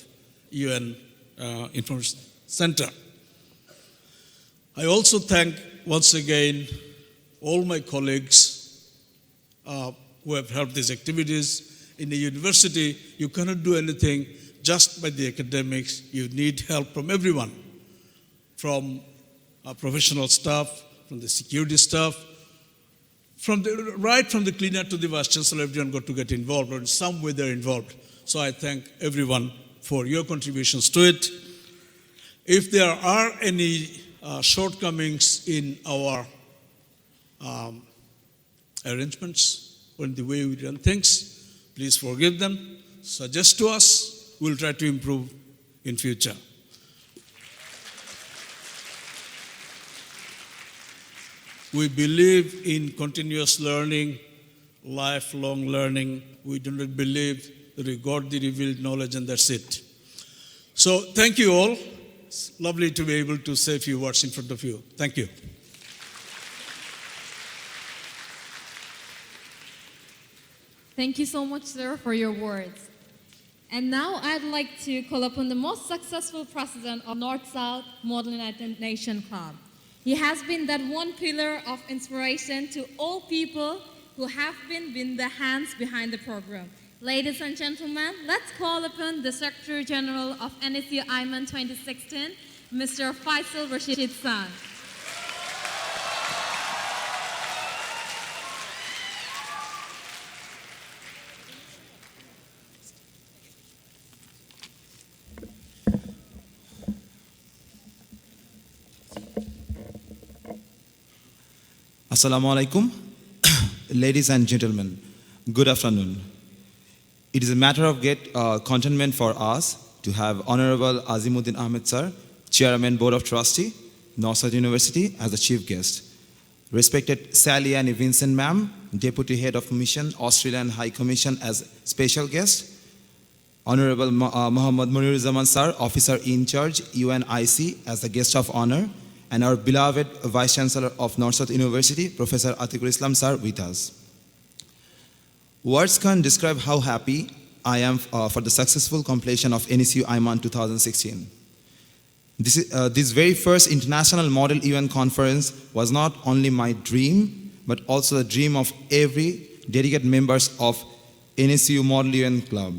UN Information Center. I also thank once again all my colleagues who have helped these activities. In the university, you cannot do anything just by the academics. You need help from everyone, from professional staff, from the security staff, right from the cleaner to the vice chancellor. Everyone got to get involved, or in some way they're involved. So I thank everyone for your contributions to it. If there are any shortcomings in our arrangements or in the way we run things, please forgive them, suggest to us, we'll try to improve in future. We believe in continuous learning, lifelong learning. We do not believe that we got the revealed knowledge and that's it. So thank you all. It's lovely to be able to say a few words in front of you. Thank you. Thank you so much, sir, for your words. And now I'd like to call upon the most successful president of North-South Model United Nations Club. He has been that one pillar of inspiration to all people who have been the hands behind the program. Ladies and gentlemen, let's call upon the Secretary General of NSU IMAN 2016, Mr. Faisal Rashid San. Assalamu alaikum. Ladies and gentlemen, good afternoon. It is a matter of great contentment for us to have Honorable Azimuddin Ahmed Sir, Chairman Board of Trustee, North-South University, as the chief guest. Respected Sally Ann Vincent Ma'am, Deputy Head of Mission, Australian High Commission, as special guest. Honorable Muhammad Muniruzzaman Sir, Officer in Charge, UNIC, as the guest of honor. And our beloved Vice Chancellor of North-South University, Professor Atiqul Islam Sir, with us. Words can't describe how happy I am for the successful completion of NSU IMAN 2016. This very first International Model UN Conference was not only my dream, but also the dream of every dedicated members of NSU Model UN Club.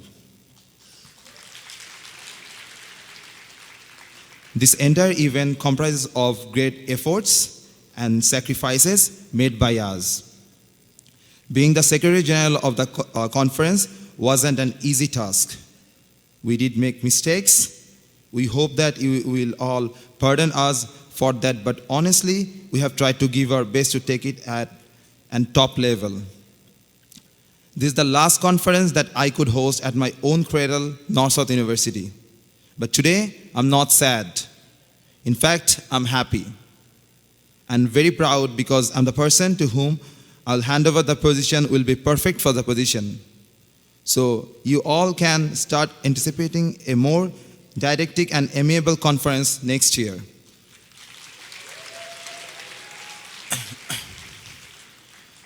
This entire event comprises of great efforts and sacrifices made by us. Being the Secretary General of the conference wasn't an easy task. We did make mistakes. We hope that you will all pardon us for that, but honestly, we have tried to give our best to take it at a top level. This is the last conference that I could host at my own cradle, North-South University. But today, I'm not sad. In fact, I'm happy and very proud because I'm the person to whom I'll hand over the position will be perfect for the position. So you all can start anticipating a more didactic and amiable conference next year.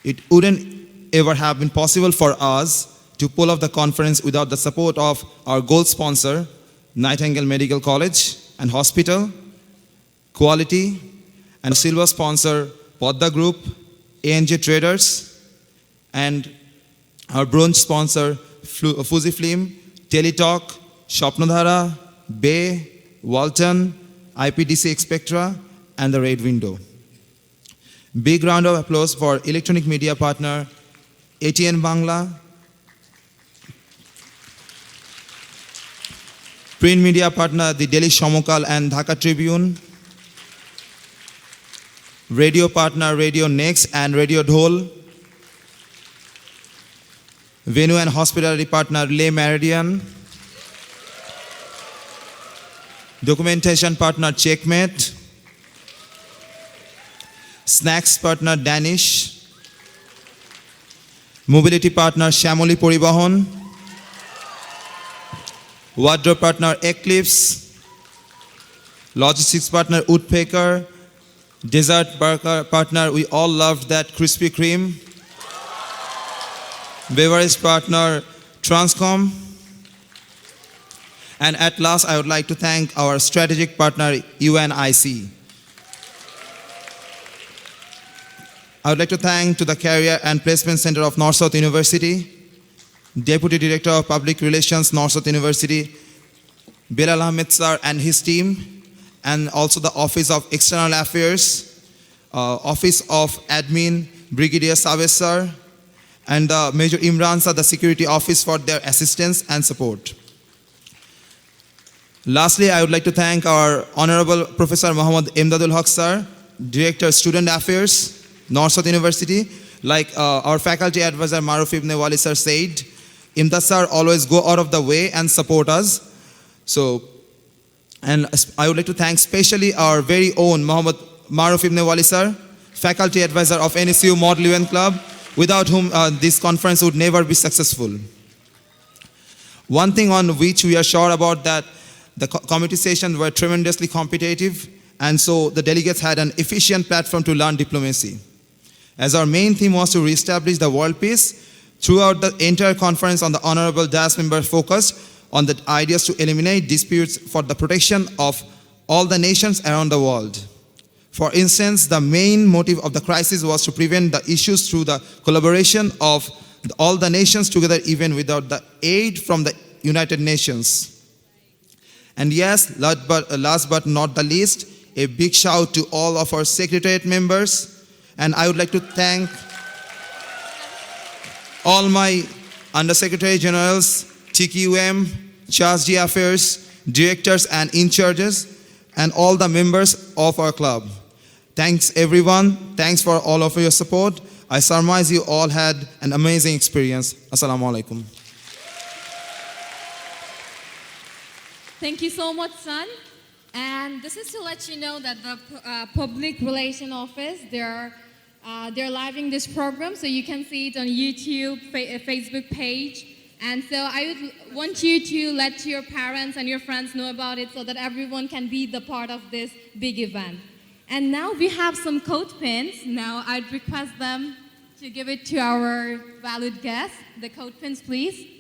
It wouldn't ever have been possible for us to pull off the conference without the support of our gold sponsor, Nightingale Medical College and Hospital, Quality, and silver sponsor, Podda Group, ANJ Traders, and our bronze sponsor, Fujifilm, Teletalk, Shopnodhara, Bay, Walton, IPDC Expectra, and the Red Window. Big round of applause for electronic media partner, ATN Bangla, Print media partner, the Delhi Shamokal and Dhaka Tribune. Radio partner, Radio Next and Radio Dhol. Venue and hospitality partner, Le Meridian. Documentation partner, Checkmate. Snacks partner, Danish. Mobility partner, Shamoli Poribahon. Wardrobe partner, Eclipse. Logistics partner, Woodpecker. Dessert partner, we all loved that Krispy Kreme. Beverage partner, Transcom. And at last, I would like to thank our strategic partner, UNIC. I would like to thank to the Career and Placement Center of North-South University, Deputy Director of Public Relations, North-South University, Bilal Ahmed sir and his team, and also the Office of External Affairs, Office of Admin, Brigadier Savez sir, and Major Imran sir, the Security Office for their assistance and support. Lastly, I would like to thank our Honorable Professor Muhammad Imdadul Haq sir, Director Student Affairs, North-South University. Like our faculty advisor Maruf Ibn Wali sir said, Imdad sir always go out of the way and support us. So, and I would like to thank especially our very own Muhammad Maruf Ibn Wali sir, faculty advisor of NSU Model UN Club, without whom this conference would never be successful. One thing on which we are sure about that the committee sessions were tremendously competitive, and so the delegates had an efficient platform to learn diplomacy. As our main theme was to reestablish the world peace, throughout the entire conference on the honorable DAS members focused on the ideas to eliminate disputes for the protection of all the nations around the world. For instance, the main motive of the crisis was to prevent the issues through the collaboration of all the nations together, even without the aid from the United Nations. And yes, last but not the least, a big shout to all of our Secretariat members. And I would like to thank all my Undersecretary Generals, TQM, Charge D Affairs, directors and in-charges, and all the members of our club. Thanks everyone. Thanks for all of your support. I surmise you all had an amazing experience. Assalamu alaikum. Thank you so much, son. And this is to let you know that the Public Relations Office, they're living this program, so you can see it on YouTube, Facebook page. And so I would want you to let your parents and your friends know about it so that everyone can be the part of this big event. And now we have some coat pins. Now I'd request them to give it to our valued guests. The coat pins, please.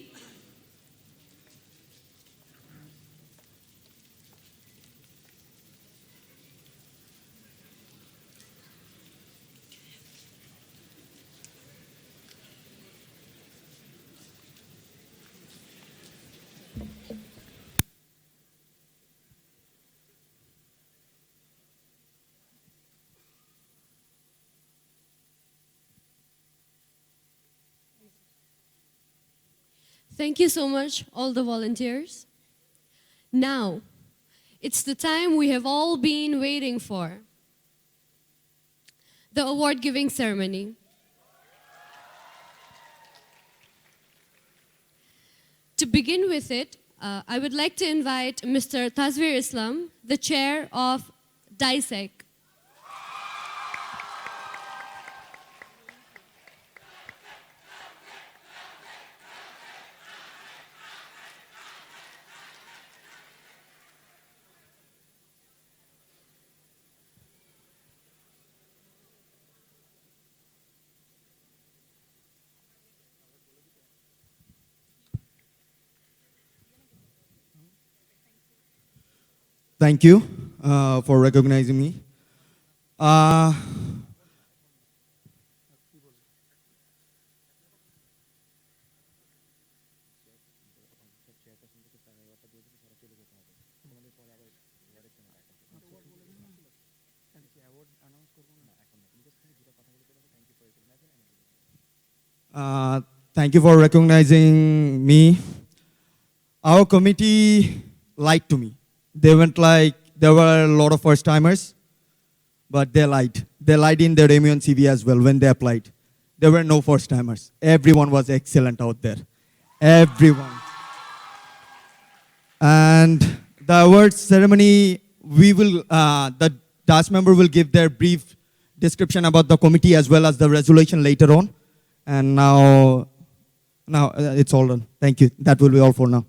Thank you so much, all the volunteers. Now, it's the time we have all been waiting for. The award-giving ceremony. To begin with it, I would like to invite Mr. Tazveer Islam, the chair of DISEC. Thank you for recognizing me. Thank you for recognizing me. Our committee lied to me. They went like, there were a lot of first timers, but they lied. They lied in their Remion CV as well when they applied. There were no first timers. Everyone was excellent out there. Everyone. And the awards ceremony, the task member will give their brief description about the committee as well as the resolution later on. And now it's all done. Thank you. That will be all for now.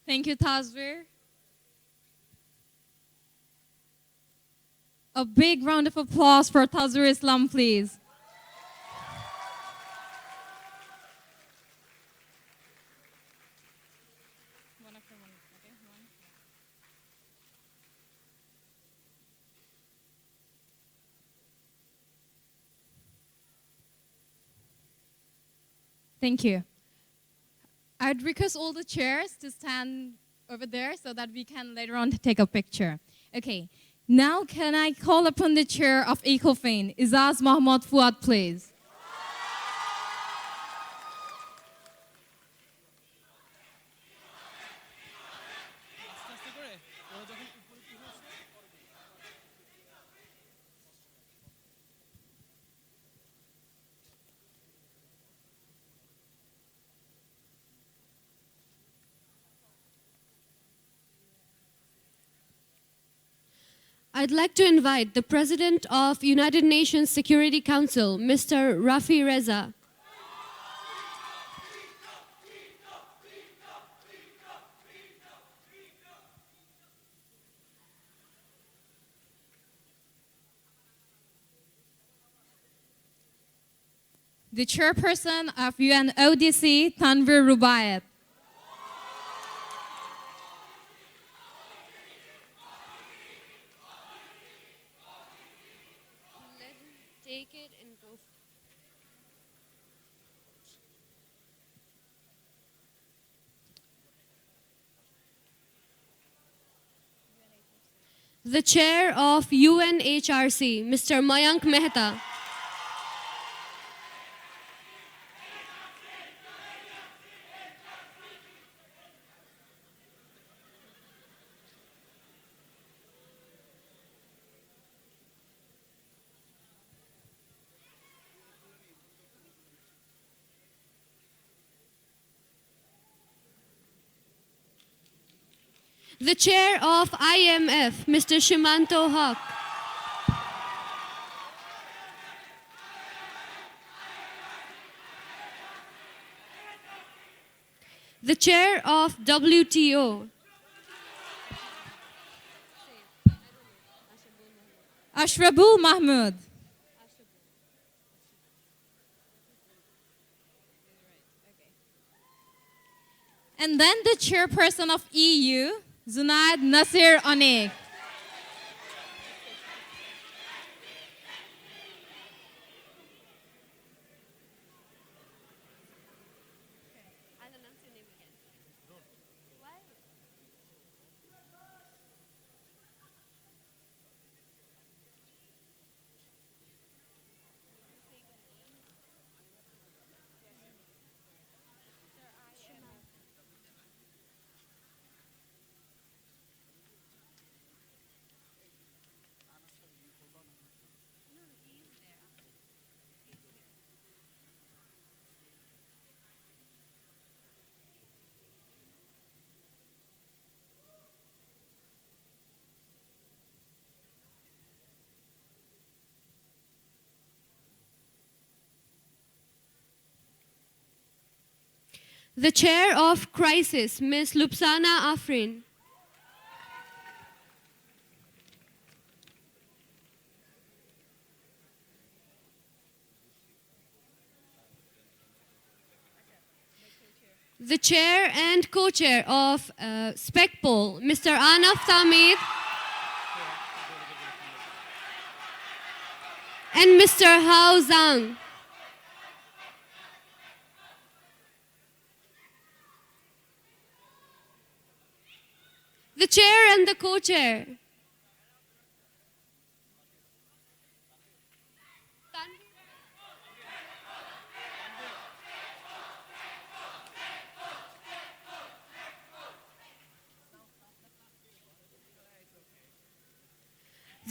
Thank you, Tazvir. A big round of applause for Tazvir Islam, please. Thank you. I'd request all the chairs to stand over there so that we can later on take a picture. Okay, now can I call upon the chair of ECOFIN, Izaz Mohammad Fuad, please. I'd like to invite the President of United Nations Security Council, Mr. Rafi Reza. The chairperson of UNODC, Tanvir Rubayat. Take it and go. The chair of UNHRC, Mr. Mayank Mehta. The chair of IMF, Mr. Shimanto Haq. The chair of WTO. Ashrabul Mahmood. And then the chairperson of EU, Zunaid Nasir Onik. The chair of crisis, Ms. Lupsana Afrin. The chair and co-chair of SPECPOL, Mr. Anaf Tamid. And Mr. Hao Zhang. The chair and the co-chair.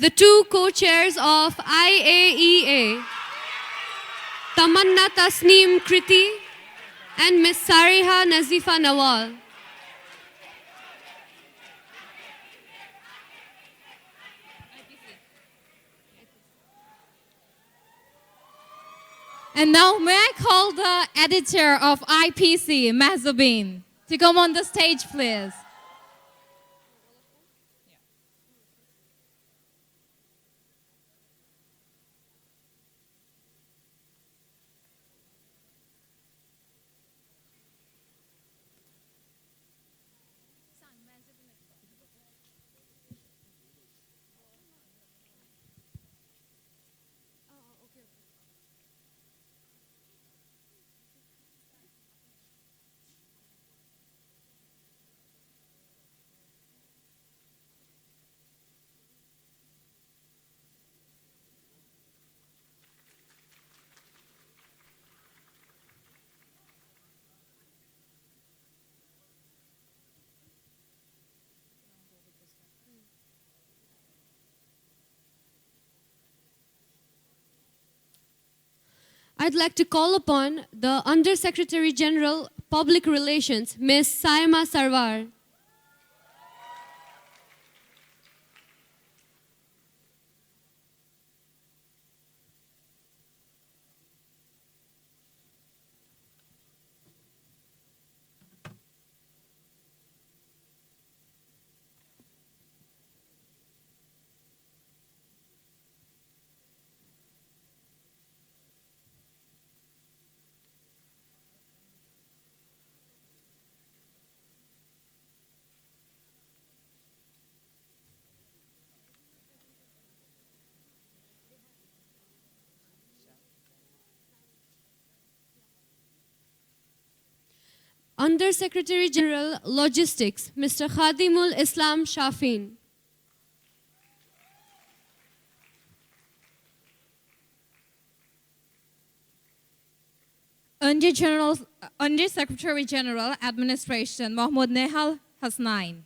the two co-chairs of IAEA, Tamanna Tasneem Kriti and Ms. Sariha Nazifa Nawal. And now may I call the editor of IPC, Mahzubin, to come on the stage, please. I'd like to call upon the Under-Secretary General, Public Relations, Ms. Saima Sarwar. Under-Secretary General, Logistics, Mr. Khadimul Islam Shafin. Under-Secretary General, Administration, Mahmoud Nehal Hasnain.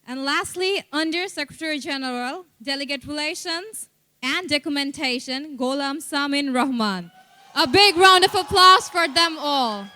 And lastly, Under-Secretary General, Delegate Relations and Documentation, Gholam Samin Rahman. A big round of applause for them all.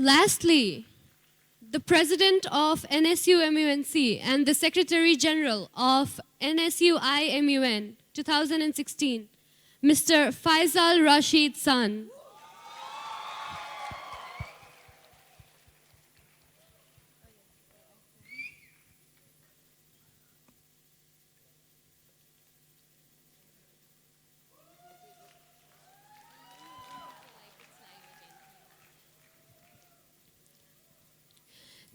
Lastly, the President of NSU-MUNC and the Secretary General of NSU-IMUN 2016, Mr. Faisal Rashid San.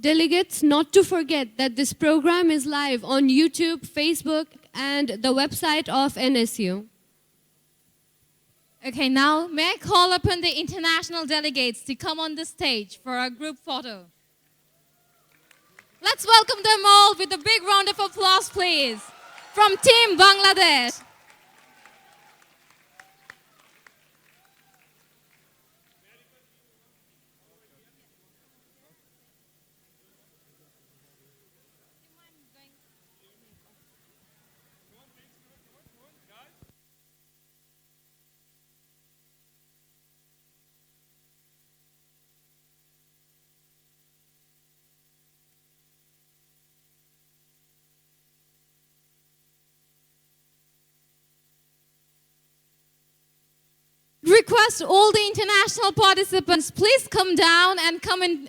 Delegates, not to forget that this program is live on YouTube, Facebook, and the website of NSU. Okay, now may I call upon the international delegates to come on the stage for a group photo. Let's welcome them all with a big round of applause, please. From Team Bangladesh. Request all the international participants, please come down and come in,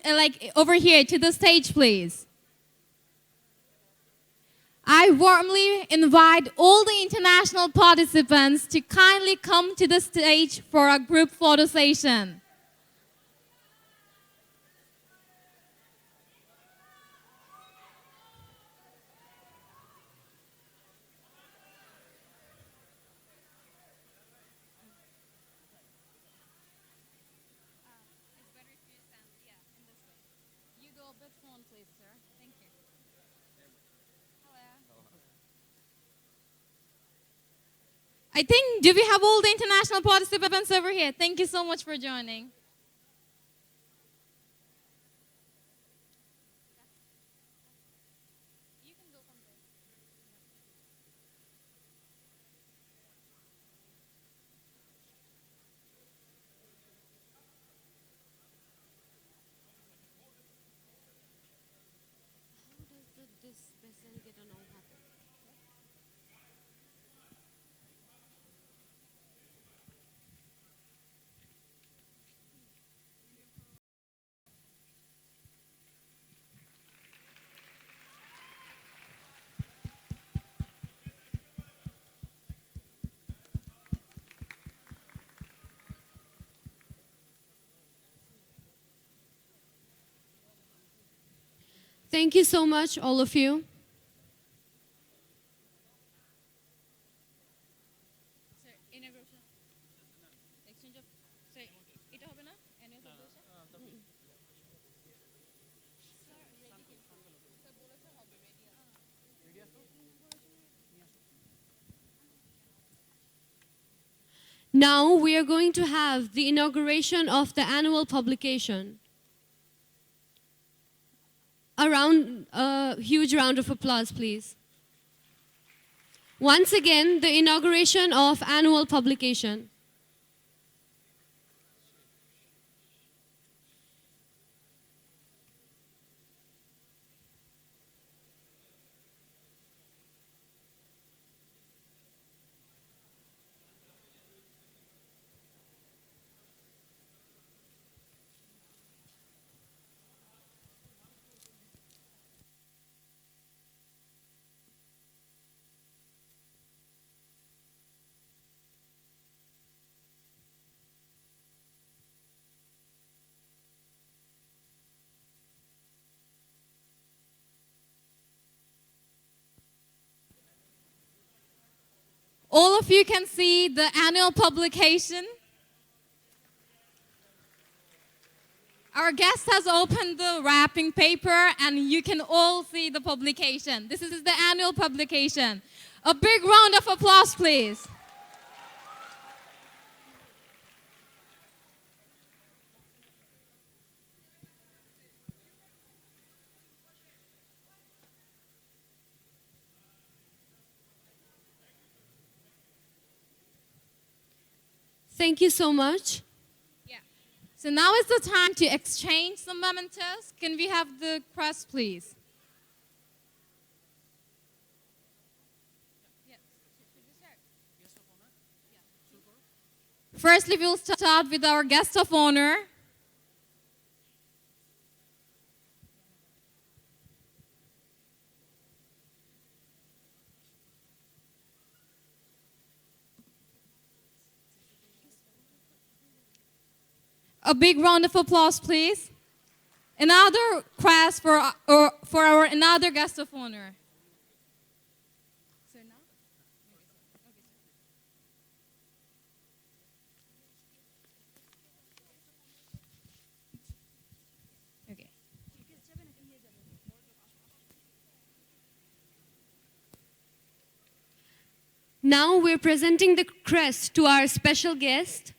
over here to the stage, please. I warmly invite all the international participants to kindly come to the stage for a group photo session. I think, do we have all the international participants over here? Thank you so much for joining. Thank you so much, all of you. Now we are going to have the inauguration of the annual publication. A huge round of applause, please. Once again, the inauguration of annual publication. All of you can see the annual publication. Our guest has opened the wrapping paper and you can all see the publication. This is the annual publication. A big round of applause, please. Thank you so much. Yeah. So now is the time to exchange some mementos. Can we have the crest, please? Firstly, we'll start with our guest of honor. A big round of applause, please. Another crest for our another guest of honor. Okay. Now we're presenting the crest to our special guest.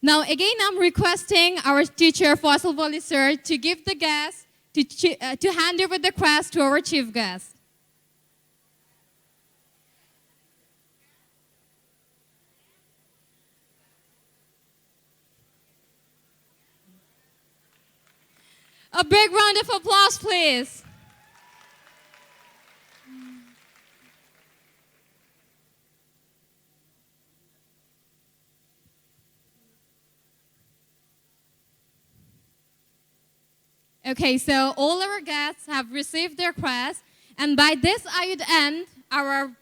Now again, I'm requesting our teacher, Faisal Wali sir, to give the guest, to hand over the crest to our chief guest. A big round of applause, please. Okay, so all our guests have received their crest, and by this I would end our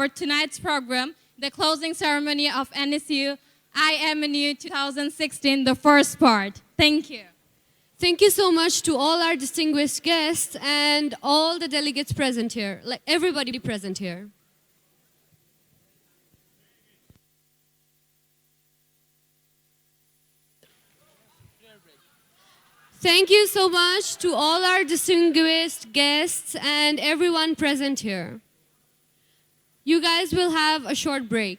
tonight's program, the closing ceremony of NSU IMNU 2016, the first part. Thank you. Thank you so much to all our distinguished guests and all the delegates present here, like everybody present here. Thank you so much to all our distinguished guests and everyone present here. You guys will have a short break.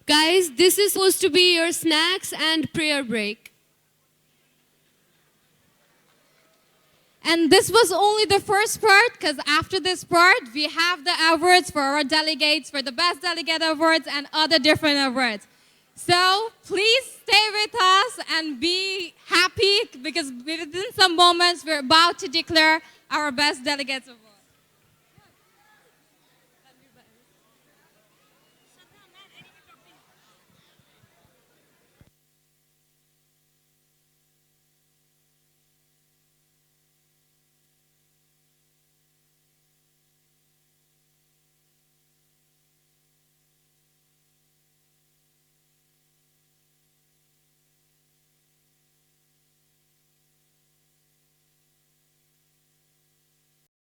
Guys, this is supposed to be your snacks and prayer break. And this was only the first part, because after this part, we have the awards for our delegates, for the Best Delegate Awards and other different awards. So please stay with us and be happy, because within some moments, we're about to declare our Best Delegates Awards.